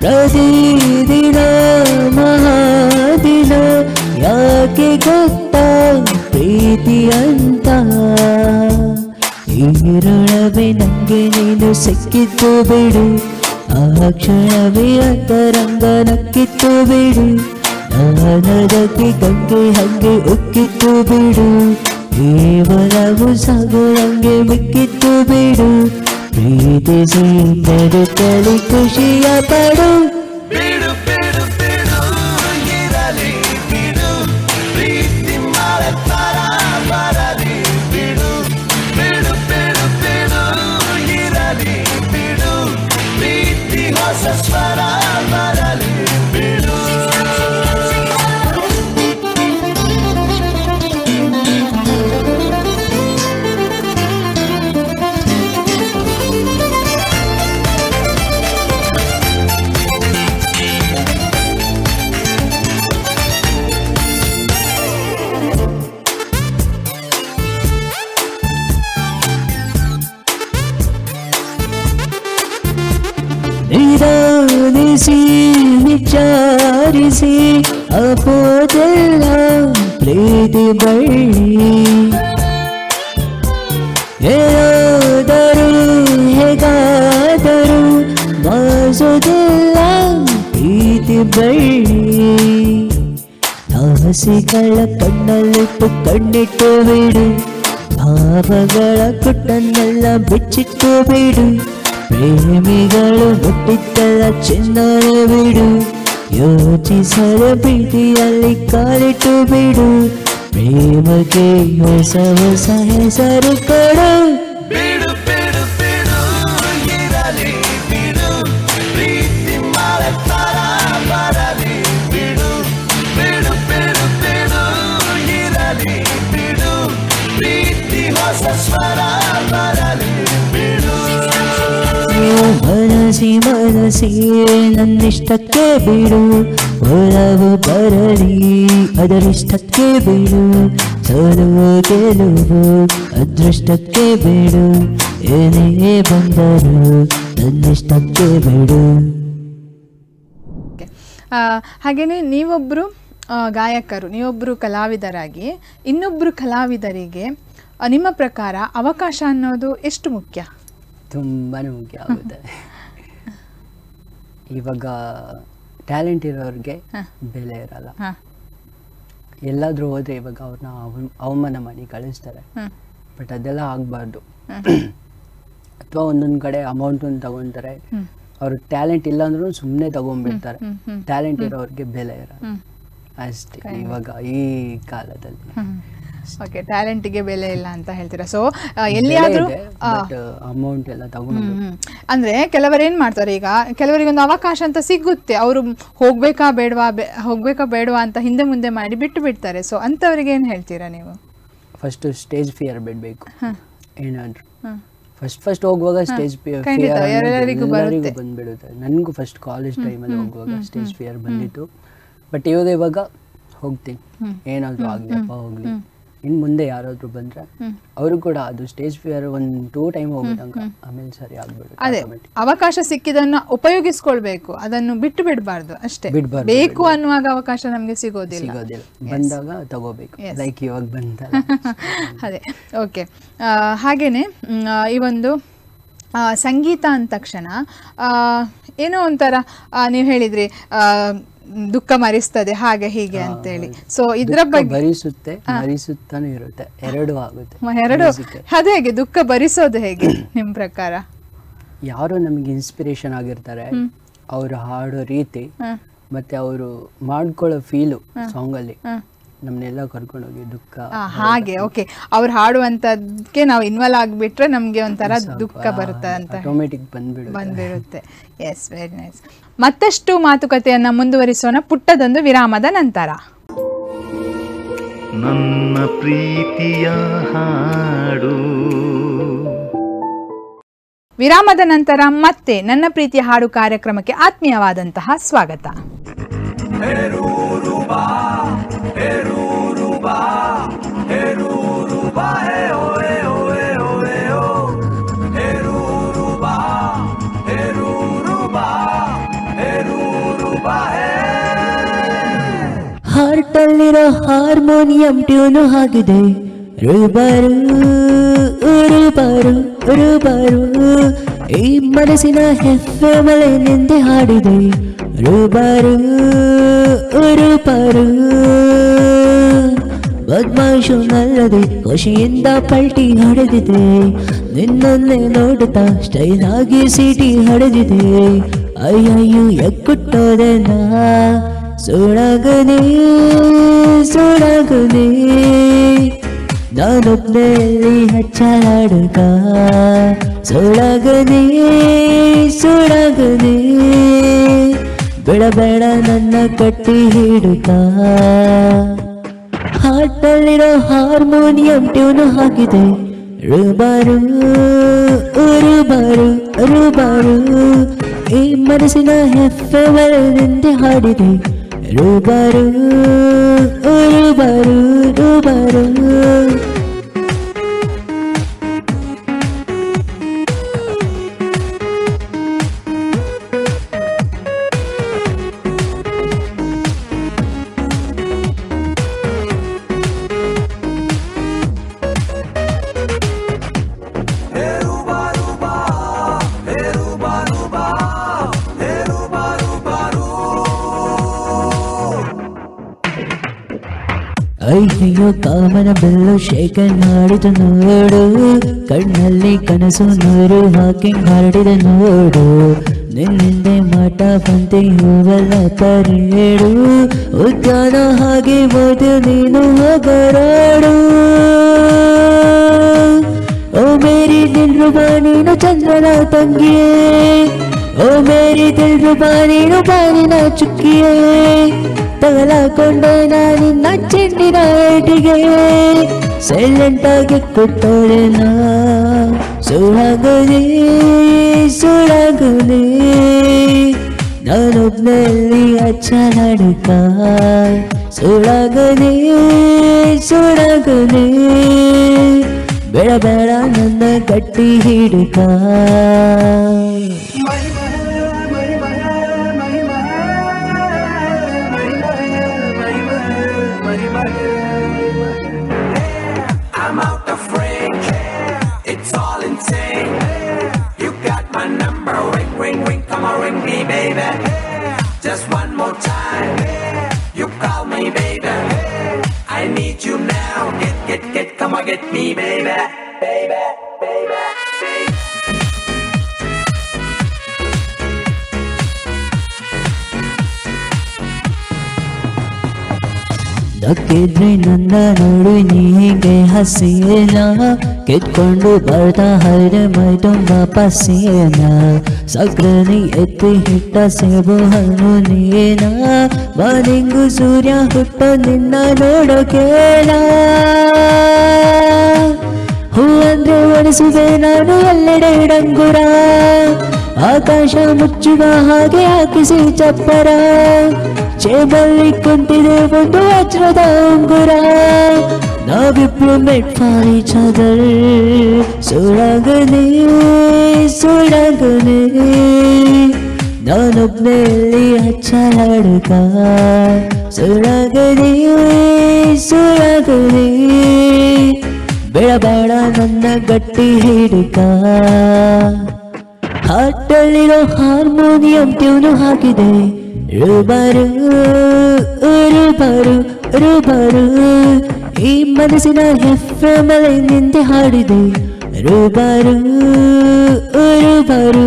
ಪ್ರತಿದಿನ ಮಹಾದಿನ ಯಾಕೆ ಗೊತ್ತ ಪ್ರೀತಿ ಅಂತ. ಈ ಋಣವೇ ನಂಗೆ ನೀನು ಸಿಕ್ಕಿತ್ತು ಬಿಡು, ಆ ಕ್ಷಣವೇ ಅಂತರಂಗ ನಕ್ಕಿತ್ತು ಬಿಡು, ನಾನದಕ್ಕೆ ಗಂಗೆ ಹಂಗೆ ಉಕ್ಕಿತ್ತು ಬಿಡು, ಕೇವಲವು ಸಾಗುವಂಗೆ ಮಿಕ್ಕಿತ್ತು ಬಿಡು, ಪ್ರೀತಿಸಿ ಬದುಕಲಿ ಖುಷಿಯ ಪಡು. ನಿರಾನಿಸಿ ವಿಚಾರಿಸಿ ಅಪೋದೆಲ್ಲ ಪ್ರೀತಿ ಬಳ್ಳಿ, ಏನಾದರೂ ಹೇಗಾದರೂ ಮಾಸೋದಿಲ್ಲ ಪ್ರೀತಿ ಬಳ್ಳಿ. ಆಸೆಗಳ ಕಣ್ಣಲ್ಲಿಟ್ಟು ಕಣ್ಣಿಟ್ಟು ಬಿಡು, ಭಾವಗಳ ಕುಟ್ಟನ್ನೆಲ್ಲ ಬಿಚ್ಚಿಟ್ಟು ಬಿಡು, ಪ್ರೇಮಿಗಳು ಹುಟ್ಟಿದ್ದಲ್ಲ ಚಿನ್ನವೇ ಬಿಡು, ಯೋಚಿಸದ ಪ್ರೀತಿಯಲ್ಲಿ ಕಾಲಿಟ್ಟು ಬಿಡು, ಪ್ರೇಮಕ್ಕೆ ಹೊಸ ಹೊಸ ಹೆಸರು ಕೊಡು. ಮನಸಿ ಮನಸಿ ನನ್ನಿಷ್ಟಕ್ಕೆ ಬಿಡು, ಒಲವು ಬರಲಿ ಅದರಿಷ್ಟಕ್ಕೆ ಬಿಡು, ಸೋಲು ಗೆಲುವು ಅದೃಷ್ಟಕ್ಕೆ ಬಿಡು, ಏನೇ ಬಂದರು ನನ್ನಿಷ್ಟಕ್ಕೆ ಬಿಡು. ಹಾಗೆಯೇ ನೀವೊಬ್ಬರು ಗಾಯಕರು, ನೀವೊಬ್ಬರು ಕಲಾವಿದರಾಗಿ ಇನ್ನೊಬ್ಬರು ಕಲಾವಿದರಿಗೆ ನಿಮ್ಮ ಪ್ರಕಾರ ಅವಕಾಶ ಅನ್ನೋದು ಎಷ್ಟು ಮುಖ್ಯ? ತುಂಬಾ ಮುಖ್ಯ ಆಗುತ್ತೆ. ಇವಾಗ ಟ್ಯಾಲೆಂಟ್ ಇರೋರಿಗೆ ಬೆಲೆ ಇರಲ್ಲ. ಎಲ್ಲಾದ್ರೂ ಹೋದ್ರೆ ಇವಾಗ ಅವ್ರನ್ನ ಅವಮಾನ ಮಾಡಿ ಕಳಿಸ್ತಾರೆ. ಬಟ್ ಅದೆಲ್ಲ ಆಗಬಾರ್ದು. ಅಥವಾ ಒಂದೊಂದು ಕಡೆ ಅಮೌಂಟನ್ನು ತಗೊತಾರೆ, ಅವ್ರ ಟ್ಯಾಲೆಂಟ್ ಇಲ್ಲ ಅಂದ್ರೂ ಸುಮ್ಮನೆ ತಗೊಂಡ್ಬಿಡ್ತಾರೆ. ಟ್ಯಾಲೆಂಟ್ ಇರೋರಿಗೆ ಬೆಲೆ ಇರಲ್ಲ ಅಷ್ಟೇ ಇವಾಗ ಈ ಕಾಲದಲ್ಲಿ. ಓಕೆ, ಟ್ಯಾಲೆಂಟಿಗೆ ಬೆಲೆ ಇಲ್ಲ ಅಂತ ಹೇಳ್ತೀರಾ. ಸೊ ಎಲ್ಲಿಯಾದ್ರೂ ಅಮೌಂಟ್ ಎಲ್ಲ ತಗೊಂಡು ಅಂದ್ರೆ ಕೆಲವರು ಏನ್ ಮಾಡ್ತಾರೆ, ಈಗ ಕೆಲವರಿಗೆ ಒಂದು ಅವಕಾಶ ಅಂತ ಸಿಗುತ್ತೆ, ಅವರು ಹೋಗ್ಬೇಕಾ ಬೇಡವಾ ಅಂತ ಹಿಂದೆ ಮುಂದೆ ಮಾಡಿ ಬಿಟ್ಟು ಬಿಡ್ತಾರೆ. ಸೊ ಅಂತವರಿಗೆ ಏನ್ ಹೇಳ್ತೀರಾ ನೀವು? ಫಸ್ಟ್ ಸ್ಟೇಜ್ ಫಿಯರ್ ಬಿಡ್ಬೇಕು. ಏನಾದ್ರು ಫಸ್ಟ್ ಹೋಗುವಾಗ ಸ್ಟೇಜ್ ಫಿಯರ್ ಎಲ್ಲರಿಗೂ ಬಂದ್ಬಿಡುತ್ತೆ. ನನಗೂ ಫಸ್ಟ್ ಕಾಲೇಜ್ ಟೈಮಲ್ಲಿ ಹೋಗುವಾಗ ಸ್ಟೇಜ್ ಫಿಯರ್ ಬಂದಿತ್ತು. ಬಟ್ ಇವಾಗ ಹೋಗ್ತೀನಿ, ಏನಾದರೂ ಆಗಲಿಪ್ಪ ಹೋಗ್ಲಿ. ಇನ್ನು ಮುಂದೆ ಯಾರಾದರೂ ಬಂದರೆ ಅವರು ಕೂಡ ಅದು ಸ್ಟೇಜ್ ಫಿಯರ್ 1-2 ಟೈಮ್ ಹೋಗೋದಂಗ ಆಮೇಲೆ ಸರಿ ಆಗ್ಬಿಡುತ್ತೆ. ಅದೇ ಅವಕಾಶ ಸಿಕ್ಕಿದನ್ನು ಉಪಯೋಗಿಸ್ಕೊಳ್ಬೇಕು, ಅದನ್ನು ಬಿಟ್ಟು ಬಿಡಬಾರ್ದು ಅಷ್ಟೇ. ಬೇಕು ಅನ್ನುವಾಗ ಅವಕಾಶ ನಮಗೆ ಸಿಗೋದಿಲ್ಲ, ಬಂದಾಗ ತಗೋಬೇಕು. ಲೈಕ್ ಇವಾಗ ಬಂದ ಅದೇ. ಓಕೆ, ಹಾಗೇನೆ ಈ ಒಂದು ಸಂಗೀತ ಅಂದ ತಕ್ಷಣ ಏನೋ ಒಂಥರ ನೀವು ಹೇಳಿದ್ರಿ ದುಃಖ ಮರಿಸ್ತದೆ ಹಾಗೆ ಹೀಗೆ ಅಂತೇಳಿ. ಸೊ ಇದ್ರ ಬಗ್ಗೆ ಮರಿಸುತ್ತಾನೆ ಇರುತ್ತೆ, ಎರಡು ಆಗುತ್ತೆ. ಅದು ಹೇಗೆ ದುಃಖ ಭರಿಸೋದು ಹೇಗೆ ನಿಮ್ ಪ್ರಕಾರ? ಯಾರು ನಮ್ಗೆ ಇನ್ಸ್ಪಿರೇಷನ್ ಆಗಿರ್ತಾರೆ, ಅವರು ಹಾಡೋ ರೀತಿ ಮತ್ತೆ ಅವರು ಮಾಡ್ಕೊಳ್ಳೋ ಫೀಲು ಸಾಂಗ್ ಅಲ್ಲಿ ನಮ್ನೆಲ್ಲ ಕರ್ಕೊಂಡೋಗಿ ದುಃಖ ಹಾಗೆ. ಓಕೆ, ಅವ್ರು ಹಾಡುವಂತದ್ಕೆ ನಾವು ಇನ್ವಾಲ್ವ್ ಆಗಿಬಿಟ್ರೆ ನಮ್ಗೆ ಒಂಥರ ದುಃಖ ಬರುತ್ತೆ ಅಂತ ಆಟೋಮೆಟಿಕ್ ಬಂದ್ಬಿಡುತ್ತೆ. Yes, very nice. ಮತ್ತಷ್ಟು ಮಾತುಕತೆಯನ್ನ ಮುಂದುವರಿಸೋಣ ಪುಟ್ಟದೊಂದು ವಿರಾಮದ ನಂತರ. ನನ್ನ ಪ್ರೀತಿಯ ಹಾಡು. ವಿರಾಮದ ನಂತರ ಮತ್ತೆ ನನ್ನ ಪ್ರೀತಿಯ ಹಾಡು ಕಾರ್ಯಕ್ರಮಕ್ಕೆ ಆತ್ಮೀಯವಾದಂತಹ ಸ್ವಾಗತ. ಹಾರ್ಟಲ್ಲಿರೋ ಹಾರ್ಮೋನಿಯಂ ಟ್ಯೂನು ಆಗಿದೆ, ರೂಬಾರು ರೂಬಾರು ರೂಬಾರು, ಈ ಮನಸ್ಸಿನ ಹೆಪ್ಪೆ ಮಳೆ ನಿಂದೆ ಹಾಡಿದೆ, ರೂಬಾರು ರೂಬಾರು. ಬದ್ಮಾಶು ನಲ್ಲದೆ ಖುಷಿಯಿಂದ ಪಲ್ಟಿ ಹೊಡೆದಿದೆ, ನಿನ್ನನ್ನೇ ನೋಡುತ್ತಾ ಸ್ಟೈಲ್ ಆಗಿ ಸೀಟಿ ಹೊಡೆದಿದೆ. ಅಯ್ಯಯ್ಯೋ ಎಕ್ಕುಟ್ಟೋದೆ ನಾ, ಸುಳಗನೆ ಸುಳಗನೆ, ನಾನೊಬ್ಬನೇ ಹಚ್ಚಾಡುತ್ತ, ಸುಳಗನೆ ಸುಳಗನೆ, ಬಿಡಬೇಡ ನನ್ನ ಕಟ್ಟಿ ಹಿಡುತ್ತ. ಹಾರ್ಟಲ್ಲಿರೋ ಹಾರ್ಮೋನಿಯಂ ಟ್ಯೂನು ಹಾಕಿದೆ, ರೂಬಾರು ರೂಬಾರು ರೂಬಾರು, ಈ ಮನಸ್ಸಿನ ಹೆಪ್ಪೆ ಮರದಿಂದ ಹಾಡಿದೆ, ರೂಬಾರು ರೂಬಾರು ರೂಬಾರು. ಅಯ್ಯೋ ಕಾಮನ ಬೆಲ್ಲು ಶೇಖನ್ ಮಾಡಿದ ನೋಡು, ಕಣ್ಣಲ್ಲಿ ಕನಸು ನೂರು ಹಾಕಿಂಗ್ ಹರಡಿದ ನೋಡು, ನಿನ್ನಿಂದೆ ಮಠ ಬಂತಿ ಹೂವೆಲ್ಲ ಪರೇಡು, ಉದ್ಯಾನ ಹಾಗೆ ಹೋದು ನೀನು ಹೋಗರಾಡು. ಓ ಮೇರಿ ದಿಲ್ರುಬಾ ನೀನು ಚಂದ್ರನ ತಂಗಿಯೇ, ಓ ಮೇರಿ ದಿಲ್ರುಬಾ ನೀನು ಬಾನಿನ ಚುಕ್ಕಿಯೇ, ತಗಲಾಕೊಂಡೆ ನಾನಿನ್ನ ಚೆಂಡಿನ ಏಟಿಗೆ, ಸೈಲೆಂಟ್ ಆಗಿ ಕೊಟ್ಟೋಳೆ ನಾ, ಸುಳಗನೆ ಸುಳಗನೆ, ನಾನೊಬ್ಬ ನಾನೊಬ್ನಲ್ಲಿ ಅಚ್ಚ ನಡುಕ ಸುಳಗನೆ ಸುಳಗನೆ ಬೇಡ ಬೇಡ ನನ್ನ ಗಟ್ಟಿ ಹಿಡುಕ I'm out of range. It's all insane. You got my number. Ring, ring, ring. Come on, ring me, baby. Just one more time. You call me, baby. I need you now. Get. Come on, get me, baby. Baby, baby, baby. ನಕ್ಕಿದ್ರೆ ನನ್ನ ನೋಡು ನೀ ಹೀಗೆ ಹಸಿಯೇನ ಕಿತ್ಕೊಂಡು ಬರ್ತಾ ಹರಿದೆ ಮೈ ತುಂಬ ಪಸಿಯೇನ ಸಕ್ರನಿ ಎತ್ತಿ ಹಿಟ್ಟ ಸೇಬು ಹಣ್ಣು ನೀನ ಮನಿಂಗು ಸೂರ್ಯ ಹುಟ್ಟ ನಿನ್ನ ನೋಡೋಕೇನ ಹೂ ಅಂದ್ರೆ ಒಡಿಸುವೆ ನಾನು ಎಲ್ಲೆಡೆ ಡಂಗುರ ಆಕಾಶ ಮುಚ್ಚುವ ಹಾಗೆ ಹಾಕಿಸಿ ಚಪ್ಪರ ಚೇಬಲ್ಲಿ ಕುಂತಿದೆ ಒಂದು ವಜ್ರದ ಉಂಗುರ ನಾವಿಬ್ರು ಮೆಟ್ ಫಾರ್ ಈಚ್ ಅದರ್ ಸುಳಗನೆ ಸುಳಗನೆ ನಾನೊಬ್ನಲ್ಲಿ ಹಚ್ಚ ಹಡುಕ ಸುಳಗನೆ ಸುಳಗನೆ ಬೇಡ ಬೇಡ ನನ್ನ ಗಟ್ಟಿ ಹಿಡುಕ ಹಾಟಲ್ಲಿರೋ ಹಾರ್ಮೋನಿಯಂ ಟ್ಯೂನು ಹಾಕಿದೆ ರೂಬರು ರೂಬರು ರೂಬರು ಈ ಮನಸ್ಸಿನ ಹೆಫ್ಎಂನಲ್ಲಿ ನಿಂದೆ ಹಾಡಿದೆ ರೂಬರು ರೂಬರು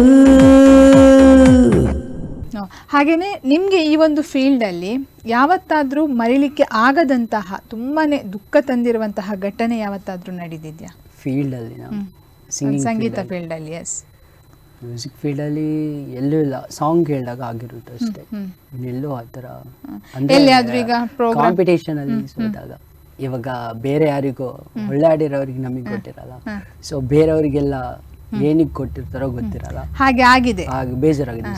ಹಾಗೆಯೇ ನಿಮಗೆ ಈ ಒಂದು ಫೀಲ್ಡಲ್ಲಿ ಯಾವತ್ತಾದರೂ ಮರಿಲಿಕ್ಕೆ ಆಗದಂತಹ ತುಂಬಾ ದುಃಖ ತಂದಿರುವಂತಹ ಘಟನೆ ಯಾವತ್ತಾದರೂ ನಡೆದಿದೆಯಾ ಫೀಲ್ಡಲ್ಲಿ ನಾವು ಸಂಗೀತ ಫೀಲ್ಡಲ್ಲಿ? ಎಸ್, ಮ್ಯೂಸಿಕ್ ಫೀಲ್ಡಲ್ಲಿ ಎಲ್ಲೂ ಇಲ್ಲ, ಸಾಂಗ್ ಕೇಳಿದಾಗ ಆಗಿರುತ್ತೆ ಅಷ್ಟೇ. ಇನ್ನೆಲ್ಲೂ ಆ ಥರ ಎಲ್ಲಿಯಾದ್ರೂ ಈಗ ಕಾಂಪಿಟೇಷನ್ ಅಲ್ಲಿ ಸೋತಾಗ, ಇವಾಗ ಬೇರೆ ಯಾರಿಗೋ ಒಳ್ಳೆ ಆಡಿರೋರಿಗೆ ನಮಗೆ ಗೊತ್ತಿರಲ್ಲ, ಸೊ ಬೇರೆಯವರಿಗೆಲ್ಲ ಏನಿಗೆ ಕೊಟ್ಟಿರ್ತಾರೋ ಗೊತ್ತಿರಲ್ಲ. ಹಾಗೆ ಆಗಿದೆ, ಹಾಗೆ ಬೇಜಾರಾಗಿದೆ,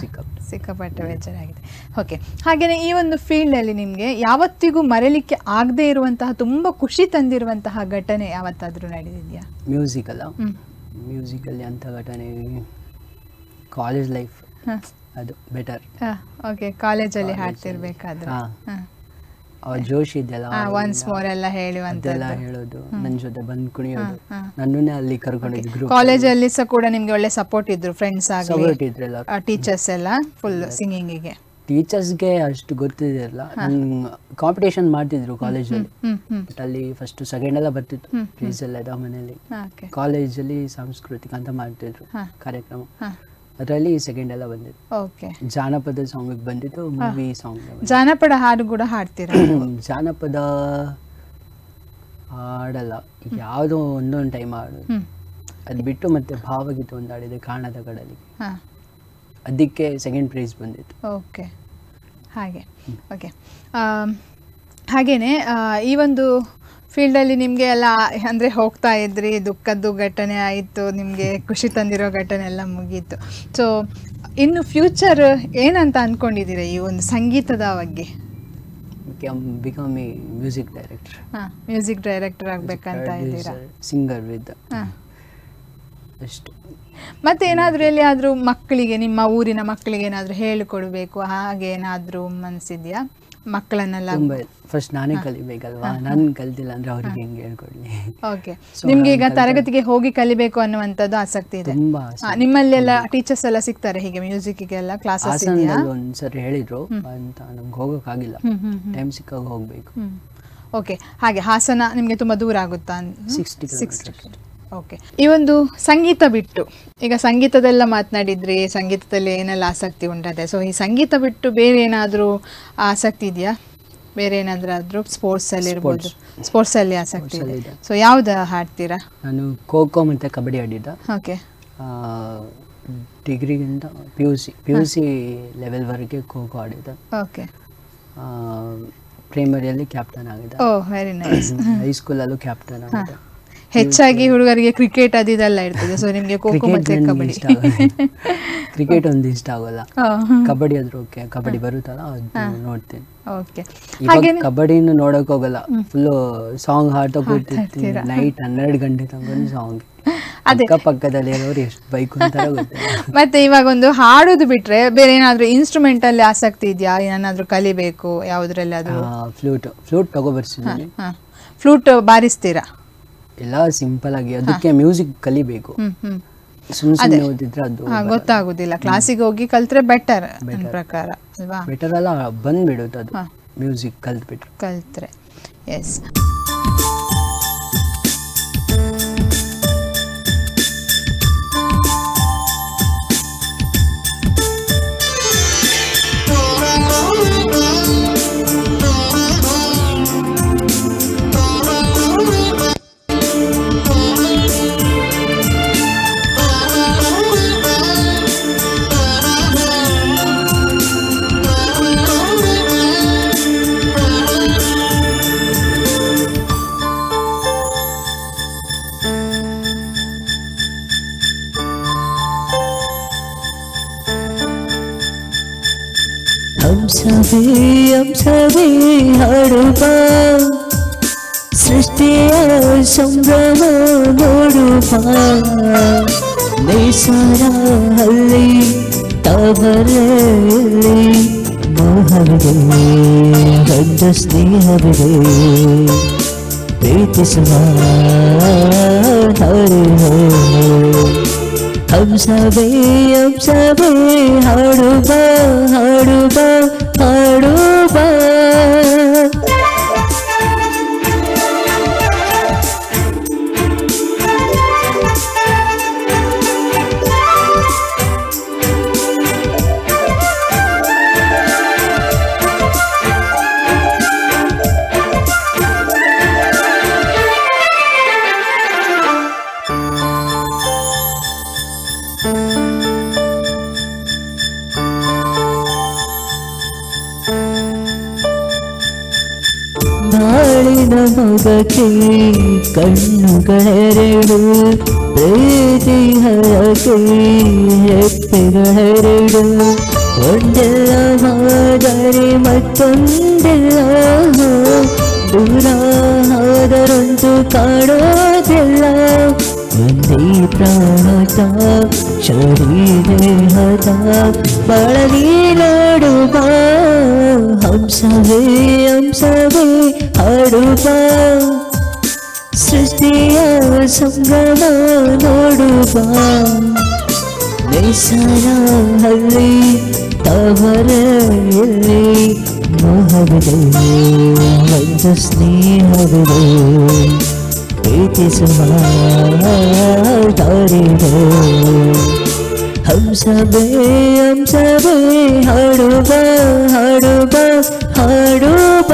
ಸಿಕ್ಕಾಪಟ್ಟೆ ಬೇಜಾರಾಗಿದೆ. ಓಕೆ, ಹಾಗೆಯೇ ಈ ಒಂದು ಫೀಲ್ಡಲ್ಲಿ ನಿಮಗೆ ಯಾವತ್ತಿಗೂ ಮರೆಯಲಿಕ್ಕೆ ಆಗದೆ ಇರುವಂತಹ ತುಂಬ ಖುಷಿ ತಂದಿರುವಂತಹ ಘಟನೆ ಯಾವತ್ತಾದರೂ ನಡೆದಿದೆಯಾ? ಮ್ಯೂಸಿಕಲ್ಲ, ಮ್ಯೂಸಿಕಲ್ಲಿ ಅಂಥ ಘಟನೆ ಕಾಲೇಜ್ ಲೈಫ್ ಅದು ಬೆಟರ್. ಓಕೆ, ಕಾಲೇಜಲ್ಲಿ ಹಾಡ್ತಿರ್ಬೇಕಾದ್ರೆ ಜೋಶ್ ಇದೆಯಲ್ಲ, ಒನ್ಸ್ ಮೋರ್ ಎಲ್ಲ ಹೇಳುವಂತೆಲ್ಲ ಹೇಳೋದು, ನನ್ನ ಜೊತೆ ಬಂದು ಕುಣಿಯೋದು, ನನ್ನನ್ನೇ ಅಲ್ಲಿ ಕರ್ಕೊಂಡಿದ್ದು ಗ್ರೂಪ್. ಕಾಲೇಜಲ್ಲಿ ಸಹ ಕೂಡ ನಿಮ್ಗೆ ಒಳ್ಳೆ ಸಪೋರ್ಟ್ ಇದ್ರು, ಫ್ರೆಂಡ್ಸ್ ಸಪೋರ್ಟ್ ಆಗಲಿ, ಇದ್ರಲ್ಲ, ಟೀಚರ್ಸ್ ಎಲ್ಲ ಫುಲ್ ಸಿಂಗಿಂಗಿಗೆ? ಟೀಚರ್ಸ್ಗೆ ಅಷ್ಟು ಗೊತ್ತಿರಲಿಲ್ಲ. ಕಾಂಪಿಟೇಷನ್ ಮಾಡ್ತಿದ್ರು ಕಾಲೇಜಲ್ಲಿ, ಬಟ್ ಅಲ್ಲಿ ಫಸ್ಟ್ ಸೆಕೆಂಡ್ ಎಲ್ಲ ಬರ್ತಿತ್ತು, ಪ್ಲೀಸ್ ಎಲ್ಲ ಇದಾವ ಮನೆಯಲ್ಲಿ. ಕಾಲೇಜಲ್ಲಿ ಸಾಂಸ್ಕೃತಿಕ ಅಂತ ಮಾಡ್ತಿದ್ರು ಕಾರ್ಯಕ್ರಮ, ಅದರಲ್ಲಿ ಸೆಕೆಂಡ್ ಎಲ್ಲ ಬಂದಿತ್ತು. ಓಕೆ, ಜಾನಪದ ಸಾಂಗ್ ಬಂದಿತ್ತು, ಮೂವಿ ಸಾಂಗ್. ಜಾನಪದ ಹಾಡು ಕೂಡ ಹಾಡ್ತೀರಾ? ಜಾನಪದ ಹಾಡಲ್ಲ, ಯಾವುದೋ ಒಂದೊಂದು ಟೈಮ್ ಹಾಡೋದು, ಅದು ಬಿಟ್ಟು ಮತ್ತೆ ಭಾವಗೀತೆ ಒಂದು ಹಾಡಿದೆ ಕಾಣದ ಕಡಲಿ, ಅದಕ್ಕೆ ಸೆಕೆಂಡ್ ಪ್ರೈಸ್ ಬಂದಿತ್ತು. ಓಕೆ, ಹಾಗೆ. ಓಕೆ, ಹಾಗೇನೆ ಈ ಒಂದು ಫೀಲ್ಡಲ್ಲಿ ನಿಮಗೆ ಎಲ್ಲ ಅಂದರೆ ಹೋಗ್ತಾ ಇದ್ರಿ, ದುಃಖದ್ದು ಘಟನೆ ಆಯಿತು, ನಿಮಗೆ ಖುಷಿ ತಂದಿರೋ ಘಟನೆ ಎಲ್ಲ ಮುಗೀತು. ಸೊ ಇನ್ನು ಫ್ಯೂಚರ್ ಏನಂತ ಅಂದ್ಕೊಂಡಿದ್ದೀರಾ ಈ ಒಂದು ಸಂಗೀತದ ಬಗ್ಗೆ? Become A music director. Music director ಆಗಬೇಕಂತ ಇದ್ದೀರಾ? ಸಿಂಗರ್ ವಿತ್ ಅಷ್ಟು. ಮತ್ತೆ ಏನಾದರೂ ಎಲ್ಲಿಯಾದರೂ ಮಕ್ಕಳಿಗೆ, ನಿಮ್ಮ ಊರಿನ ಮಕ್ಕಳಿಗೆ ಏನಾದರೂ ಹೇಳಿಕೊಡ್ಬೇಕು ಹಾಗೆ ಏನಾದರೂ ಮನಸ್ಸಿದೆಯಾ? ಮಕ್ಕಳನ್ನೆಲ್ಲ ಫಸ್ಟ್ ನಾನೇ ಕಲಿಬೇಕಲ್ವಾ, ನಾನು ಕಲ್ತಿಲ್ಲ ಅಂದ್ರೆ ಅವ್ರಿಗೆ ಹೆಂಗೆ ಹೇಳ್ಕೊಡ್ಲಿ. ಓಕೆ, ನಿಮ್ಗೆ ಈಗ ತರಗತಿಗೆ ಹೋಗಿ ಕಲಿಬೇಕು ಅನ್ನುವಂಥದ್ದು ಆಸಕ್ತಿ ಇದೆ? ತುಂಬಾ. ನಿಮ್ಮಲ್ಲೆಲ್ಲ ಟೀಚರ್ಸ್ ಎಲ್ಲ ಸಿಗ್ತಾರೆ ಹೀಗೆ ಮ್ಯೂಸಿಕ್ಗೆಲ್ಲ ಕ್ಲಾಸಸ್ ಇದೆಯಾ? ಒಂದ್ಸರಿ ಹೇಳಿದ್ರು ಅಂತ, ನಮ್ಗೆ ಹೋಗೋಕ್ಕಾಗಿಲ್ಲ, ಟೈಮ್ ಸಿಕ್ಕಾಗ ಹೋಗ್ಬೇಕು. ಓಕೆ, ಹಾಗೆ ಹಾಸನ ನಿಮಗೆ ತುಂಬ ದೂರ ಆಗುತ್ತಾ? 60 ಓಕೆ, ಈ ಒಂದು ಸಂಗೀತ ಬಿಟ್ಟು, ಈಗ ಸಂಗೀತದೆಲ್ಲ ಮಾತನಾಡಿದ್ರಿ, ಸಂಗೀತದಲ್ಲಿ ಏನೆಲ್ಲ ಆಸಕ್ತಿ ಉಂಟದೆ, ಸೊ ಈ ಸಂಗೀತ ಬಿಟ್ಟು ಬೇರೆ ಏನಾದರೂ ಆಸಕ್ತಿ ಇದೆಯಾ? ಬೇರೆ ಏನಾದರೂ ಸ್ಪೋರ್ಟ್ಸಲ್ಲಿ ಇರ್ಬೋದು? ಸ್ಪೋರ್ಟ್ಸಲ್ಲಿ ಆಸಕ್ತಿ ಇದೆ. ಸೊ ಯಾವ್ದು ಹಾಡ್ತೀರಾ? ನಾನು ಖೋ ಖೋ ಮತ್ತು ಕಬಡ್ಡಿ ಆಡಿದ್ದೆ. ಓಕೆ, ಡಿಗ್ರಿಗಿಂತ ಪಿ ಯು ಸಿ ಲೆವೆಲ್ವರೆಗೆ ಖೋ ಖೋ ಆಡಿದ್ದೆ. ಓಕೆ, ಪ್ರೈಮರಿಯಲ್ಲಿ ಕ್ಯಾಪ್ಟನ್ ಆಗಿದೆ. Oh very nice. ಹೈಸ್ಕೂಲಲ್ಲೂ ಕ್ಯಾಪ್ಟನ್ ಆಗಿದೆ. ಹೆಚ್ಚಾಗಿ ಹುಡುಗರಿಗೆ ಕ್ರಿಕೆಟ್ ಅದಿದೆಲ್ಲ ಇರ್ತದೆ, ಸೊ ನಿಮ್ಗೆ ಖೋ ಮತ್ತೆ ಕಬಡ್ಡಿ. ಕ್ರಿಕೆಟ್ ಒಂದು ಇಷ್ಟ ಆಗೋಲ್ಲ, ಕಬಡ್ಡಿ ಆದ್ರೂ ಓಕೆ, ಕಬಡ್ಡಿ ಬರುತ್ತಲ್ಲ ಅದು ನೋಡ್ತೀನಿ. ಓಕೆ, ಇವಾಗ ಕಬಡ್ಡಿನೂ ನೋಡಕ್ ಹೋಗಲ್ಲ, ಫುಲ್ಲು ಸಾಂಗ್ ಹಾಡ್ತಾ ಕೂತಿರ್ತೀನಿ ನೈಟ್ 12 ಗಂಟೆ ತನಕ ಸಾಂಗ್. ಪಕ್ಕದಲ್ಲಿ ಇರೋರು ಎಷ್ಟು ಬೈಕ್ ಅಂತಾರ ಗೊತ್ತಿಲ್ಲ. ಮತ್ತೆ ಇವಾಗ ಒಂದು ಹಾಡೋದು ಬಿಟ್ರೆ ಬೇರೆ ಏನಾದ್ರು ಇನ್ಸ್ಟ್ರೂಮೆಂಟ್ ಅಲ್ಲಿ ಆಸಕ್ತಿ ಇದೆಯಾ? ಏನಾದ್ರು ಕಲಿಬೇಕು ಯಾವ್ದ್ರಲ್ಲಿ? ಅದು ಫ್ಲೂಟ್ ತಗೋ ಬರ್ಸಿದ್ದೀನಿ. ಫ್ಲೂಟ್ ಬಾರಿಸ್ತೀರಾ? ಎಲ್ಲ ಸಿಂಪಲ್ ಆಗಿ, ಅದಕ್ಕೆ ಮ್ಯೂಸಿಕ್ ಕಲಿಬೇಕು. ಸುಮ್ಮನೆ ಓದಿದ್ರೆ ಅದು ಗೊತ್ತಾಗುದಿಲ್ಲ. ಕ್ಲಾಸಿಗೆ ಹೋಗಿ ಕಲ್ತ್ರೆ ಬೆಟರ್ ನನ್ನ ಪ್ರಕಾರ ಅಲ್ವಾ? ಬೆಟರ್ ಅಲ್ಲ, ಬಂದ್ಬಿಡುತ್ತೆ ಅದು ಮ್ಯೂಸಿಕ್ ಕಲ್ತ್ರೆ. ಎಸ್. हम सभी हाಡುವ ಸೃಷ್ಟಿಯ ಸಂಭ್ರಮ ನೋಡುವ ನೇಸರ ಹಳ್ಳಿ ತವರಲ್ಲಿ ಮೋಹವಿದೆ ಒಂದು ಸ್ನೇಹವಿದೆ ಪ್ರೀತಿಸುವ ಹರಿಹೋ हम सभी हाಡುವ हाಡುವ हाಡುವ ಬಾಳಿನ ಮೊಗಕ್ಕೆ ಕಣ್ಣುಗಳೆರಡು ಪ್ರೀತಿ ಹರಕೆ ಹೆಪ್ಪೆಗಳೆರಡು ಒಂದೆಲ್ಲ ಮಾದರಿ ಮತ್ತೊಂದೆಲ್ಲ ದೂರ ಆದರಂತೂ ಕಾಣೋದಿಲ್ಲ ಒಂದೇ ಪ್ರಾಣದ ಶರೀರದ ಬಳಲೀಲಾಡುವ ಹಂಸವೇ ಹಾಡುವ ಸೃಷ್ಟಿಯ ಸಂಭ್ರಮ ನೋಡುವ ನೇಸರ ಹಳ್ಳಿ ತವರಲ್ಲಿ ಮೋಹವಿದೆ ಒಂದು ಸ್ನೇಹವಿದೆ ಪ್ರೀತಿಸುವ ದಾರಿದೆ ಹಂಸವೇ ಹಾಡುವ ಹಾಡುವ ಹಾಡುವ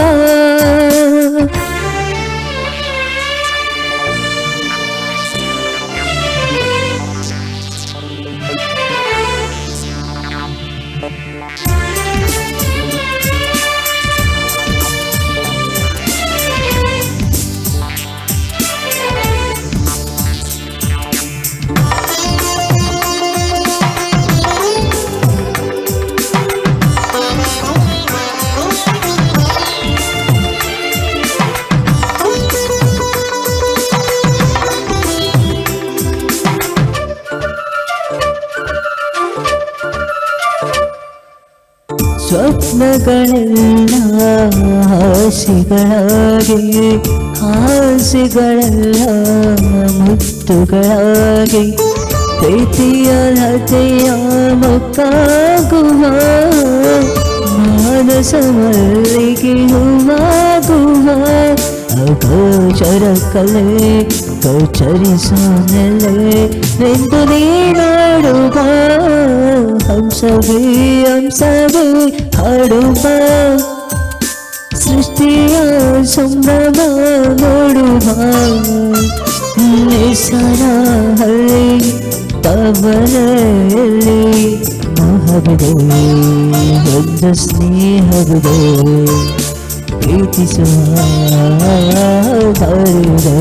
ಸ್ವಪ್ನಗಳೆಲ್ಲ ಹಾಸಿಗಳಾಗಿ ಹಾಸಿಗಳೆಲ್ಲ ಮುತ್ತುಗಳಾಗಿ ಪ್ರೀತಿಯ ಲತೆಯ ಮೊಕ್ಕಾಗುವ ಮಾನಸ ಮಲ್ಲಿಗೆ ಹೂವಾಗುವ ಅಗೋಚರ ಕಲೆ ಗೋಚರಿಸೋ ನೆಲೆ ಎಂದು ನೀನಾಡುವ ಹಂಸವೇ ಹಾಡುವ ಸೃಷ್ಟಿಯ ಸಂಭ್ರಮ ನೋಡುವ ನೇಸರ ಹಳ್ಳಿ ತವರಲ್ಲಿ ಮೋಹವಿದೆ ಒಂದು ಸ್ನೇಹವಿದೆ ಪ್ರೀತಿಸುವ ದಾರಿದೆ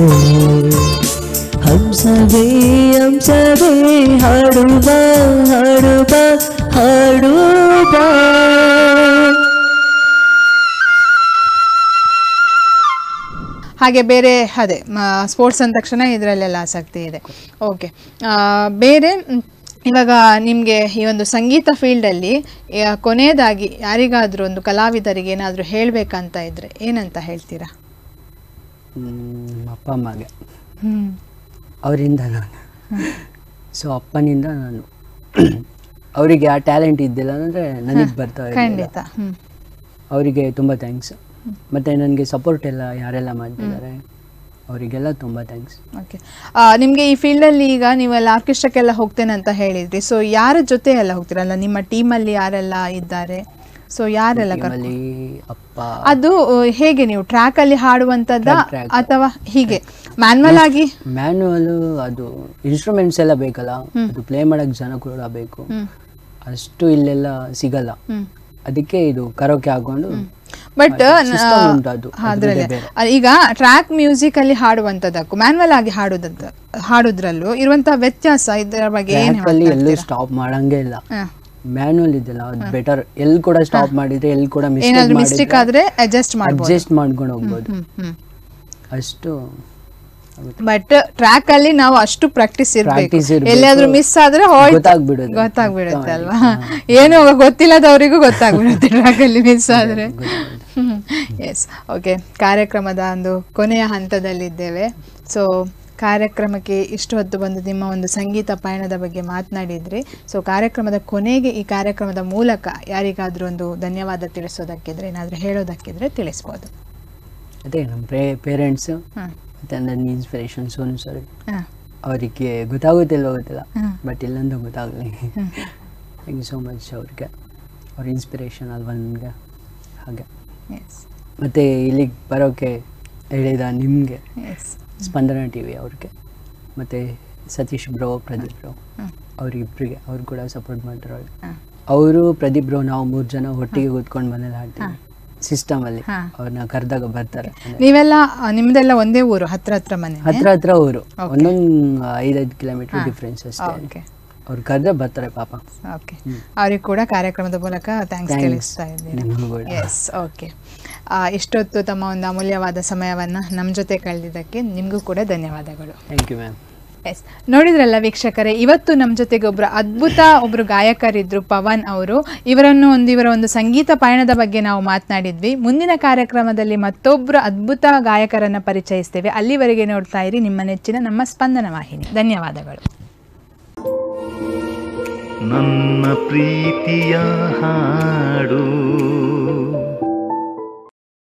ಹಂಸವೇ ಹಂಸವೇ ಹಾಡುವ ಹಾಡುವ ಹಾಡುವ. ಹಾಗೆ ಬೇರೆ ಅದೇ ಸ್ಪೋರ್ಟ್ಸ್ ಅಂದ ತಕ್ಷಣ ಇದರಲ್ಲೆಲ್ಲ ಆಸಕ್ತಿ ಇದೆ. ಓಕೆ, ಬೇರೆ ಇವಾಗ ನಿಮಗೆ ಈ ಒಂದು ಸಂಗೀತ ಫೀಲ್ಡಲ್ಲಿ ಕೊನೆಯದಾಗಿ ಯಾರಿಗಾದರೂ ಒಂದು ಕಲಾವಿದರಿಗೆ ಏನಾದರೂ ಹೇಳಬೇಕಂತ ಇದ್ದರೆ ಏನಂತ ಹೇಳ್ತೀರಾ? ಅಪ್ಪ ಅಮ್ಮಗೆ, ಅವರಿಂದ ನಾನು, ಸೊ ಅಪ್ಪನಿಂದ ನಾನು ಅವರಿಗೆ ಆ ಟ್ಯಾಲೆಂಟ್ ಇದ್ದಿಲ್ಲ ಅಂದರೆ ನನಗೆ ಬರ್ತಾ ಖಂಡಿತ. ಅವರಿಗೆ ತುಂಬ ಥ್ಯಾಂಕ್ಸ್. ಮತ್ತು ನನಗೆ ಸಪೋರ್ಟ್ ಎಲ್ಲ ಯಾರೆಲ್ಲ ಮಾಡ್ತಿದ್ದಾರೆ ಅವರಿಗೆಲ್ಲ ತುಂಬ ಥ್ಯಾಂಕ್ಸ್. ಓಕೆ, ನಿಮಗೆ ಈ ಫೀಲ್ಡಲ್ಲಿ ಈಗ ನೀವೆಲ್ಲ ಆರ್ಕೆಸ್ಟ್ರಾಕ್ಕೆಲ್ಲ ಹೋಗ್ತೇನೆ ಅಂತ ಹೇಳಿದ್ರಿ. ಸೊ ಯಾರ ಜೊತೆ ಎಲ್ಲ ಹೋಗ್ತೀರಲ್ಲ, ನಿಮ್ಮ ಟೀಮಲ್ಲಿ ಯಾರೆಲ್ಲ ಇದ್ದಾರೆ? ಸೊ ಯಾರೆಲ್ಲ ಅಪ್ಪ, ಅದು ಹೇಗೆ ನೀವು ಟ್ರ್ಯಾಕ್ ಅಲ್ಲಿ ಹಾಡುವಂತದ್ದ ಅಥವಾ ಹೀಗೆ ಮ್ಯಾನ್ಯುವಲ್ ಆಗಿ? ಮ್ಯಾನ್ಯುವಲ್, ಅದು ಇನ್ಸ್ಟ್ರೂಮೆಂಟ್ಸ್ ಎಲ್ಲ ಬೇಕಲ್ಲ, ಅದು ಪ್ಲೇ ಮಾಡಕ್ ಜನ ಕೂಡ ಬೇಕು, ಅಷ್ಟು ಇಲ್ಲೆಲ್ಲ ಸಿಗಲ್ಲ. ಅದಕ್ಕೆ ಇದು ಕರೋಕೆ ಹಾಕೊಂಡು. ಬಟ್ ಈಗ ಟ್ರ್ಯಾಕ್ ಮ್ಯೂಸಿಕ್ ಅಲ್ಲಿ ಹಾಡುವಂತದಕ್ಕೂ ಮ್ಯಾನ್ಯುವಲ್ ಆಗಿ ಹಾಡುದ್ರಲ್ಲೂ ಇರುವಂತಹ ವ್ಯತ್ಯಾಸ, ಇದರ ಬಗ್ಗೆ ಎಲ್ಲೂ ಸ್ಟಾಪ್ ಮಾಡಂಗೆ ಇಲ್ಲ. ಮ್ಯಾನ್ಯುವಲ್ ಇದೆಲ್ಲ ಅದು ಬೆಟರ್. ಎಲ್ಲಿ ಕೂಡ ಸ್ಟಾಪ್ ಮಾಡಿದ್ರೆ, ಎಲ್ಲಿ ಕೂಡ ಮಿಸ್ಟೇಕ್ ಆದ್ರೆ ಅಡ್ಜಸ್ಟ್ ಮಾಡ್ಕೊಂಡು ಹೋಗ್ಬೋದು ಅಷ್ಟು. ಬಟ್ ಟ್ರ್ಯಾಕ್ ಅಲ್ಲಿ ನಾವು ಅಷ್ಟು ಪ್ರಾಕ್ಟೀಸ್ ಇರ್ಬೇಕು. ಎಲ್ಲಿಯಾದ್ರೂ ಮಿಸ್ ಆದ್ರೆ ಗೊತ್ತಾಗ್ಬಿಡುತ್ತೆ ಅಲ್ವಾ? ಏನು ಗೊತ್ತಿಲ್ಲದವರಿಗೂ ಗೊತ್ತಾಗ್ಬಿಡುತ್ತೆ ಟ್ರ್ಯಾಕ್ ಅಲ್ಲಿ ಮಿಸ್ ಆದ್ರೆ. ಎಸ್, ಓಕೆ, ಕಾರ್ಯಕ್ರಮದ ಒಂದು ಕೊನೆಯ ಹಂತದಲ್ಲಿದ್ದೇವೆ. ಸೊ ಕಾರ್ಯಕ್ರಮಕ್ಕೆ ಇಷ್ಟು ಹೊತ್ತು ಬಂದು ನಿಮ್ಮ ಒಂದು ಸಂಗೀತ ಪಯಣದ ಬಗ್ಗೆ ಮಾತನಾಡಿದ್ರಿ. ಸೊ ಕಾರ್ಯಕ್ರಮದ ಕೊನೆಗೆ ಈ ಕಾರ್ಯಕ್ರಮದ ಮೂಲಕ ಯಾರಿಗಾದ್ರೂ ಒಂದು ಧನ್ಯವಾದ ತಿಳಿಸೋದಕ್ಕಿದ್ರೆ, ಏನಾದರೂ ಹೇಳೋದಕ್ಕಿದ್ರೆ ತಿಳಿಸ್ಬೋದು. ಅದೇ ನಮ್ಮ ಪೇರೆಂಟ್ಸ್ ಮತ್ತು ನನ್ನ ಇನ್ಸ್ಪಿರೇಷನ್ ಸೋನು ಸರ್. ಅವರಿಗೆ ಗೊತ್ತಾಗುತ್ತಿಲ್ಲ ಬಟ್ ಇಲ್ಲಂದು ಗೊತ್ತಾಗಲಿ. ಥ್ಯಾಂಕ್ ಯು ಸೋ ಮಚ್ ಅವ್ರಿಗೆ, ಅವ್ರ ಇನ್ಸ್ಪಿರೇಷನ್ ಅಲ್ವಾ ನನಗೆ. ಹಾಗೆ ಮತ್ತು ಇಲ್ಲಿಗೆ ಬರೋಕ್ಕೆ ಹೇಳಿದ ನಿಮಗೆ ಸ್ಪಂದನ TV ಅವ್ರಿಗೆ, ಮತ್ತು ಸತೀಶ್ ಬ್ರೋ, ಪ್ರದೀಪ್ ಬ್ರೋ, ಅವ್ರಿಬ್ರಿಗೆ, ಅವ್ರು ಕೂಡ ಸಪೋರ್ಟ್ ಮಾಡ್ತಾರೆ. ಅವರು ಪ್ರದೀಪ್ ಬ್ರೋ ನಾವು 3 ಜನ ಒಟ್ಟಿಗೆ ಕೂತ್ಕೊಂಡು ಮನೇಲಿ ಹಾಡ್ತೀವಿ ಸಿಸ್ಟಮ್ ಅಲ್ಲಿ. ಅವ್ರನ್ನ ಕರೆದಾಗ ಬರ್ತಾರೆ. ನೀವೆಲ್ಲ ನಿಮ್ದೆಲ್ಲ ಒಂದೇ ಊರು? ಹತ್ರ ಮನೆ? ಹತ್ರ ಊರು, ಒಂದೊಂದು 5-5 ಕಿಲೋಮೀಟರ್ ಡಿಫ್ರೆನ್ಸ್ ಅಷ್ಟೇ. ಅವ್ರು ಕರೆದ್ರೆ ಬರ್ತಾರೆ ಪಾಪ. ಓಕೆ, ಅವ್ರಿಗೆ ಕೂಡ ಕಾರ್ಯಕ್ರಮದ ಮೂಲಕ ಥ್ಯಾಂಕ್ಸ್ ತಿಳಿಸ್ತಾ ಇದ್ದೀನಿ. ಎಸ್, ಓಕೆ, ಇಷ್ಟೊತ್ತು ತಮ್ಮ ಒಂದು ಅಮೂಲ್ಯವಾದ ಸಮಯವನ್ನು ನಮ್ಮ ಜೊತೆ ಕಳೆದಿದ್ದಕ್ಕೆ ನಿಮಗೂ ಕೂಡ ಧನ್ಯವಾದಗಳು. Thank you ma'am. ಎಸ್, ನೋಡಿದ್ರಲ್ಲ ವೀಕ್ಷಕರೇ, ಇವತ್ತು ನಮ್ಮ ಜೊತೆಗೆ ಒಬ್ಬರು ಗಾಯಕರಿದ್ರು, ಪವನ್ ಅವರು. ಇವರ ಒಂದು ಸಂಗೀತ ಪಯಣದ ಬಗ್ಗೆ ನಾವು ಮಾತನಾಡಿದ್ವಿ. ಮುಂದಿನ ಕಾರ್ಯಕ್ರಮದಲ್ಲಿ ಮತ್ತೊಬ್ಬರು ಅದ್ಭುತ ಗಾಯಕರನ್ನು ಪರಿಚಯಿಸ್ತೇವೆ. ಅಲ್ಲಿವರೆಗೆ ನೋಡ್ತಾ ಇರಿ ನಿಮ್ಮ ನೆಚ್ಚಿನ ನಮ್ಮ ಸ್ಪಂದನ ವಾಹಿನಿ. ಧನ್ಯವಾದಗಳು. ನನ್ನ ಪ್ರೀತಿಯ ಹಾಡು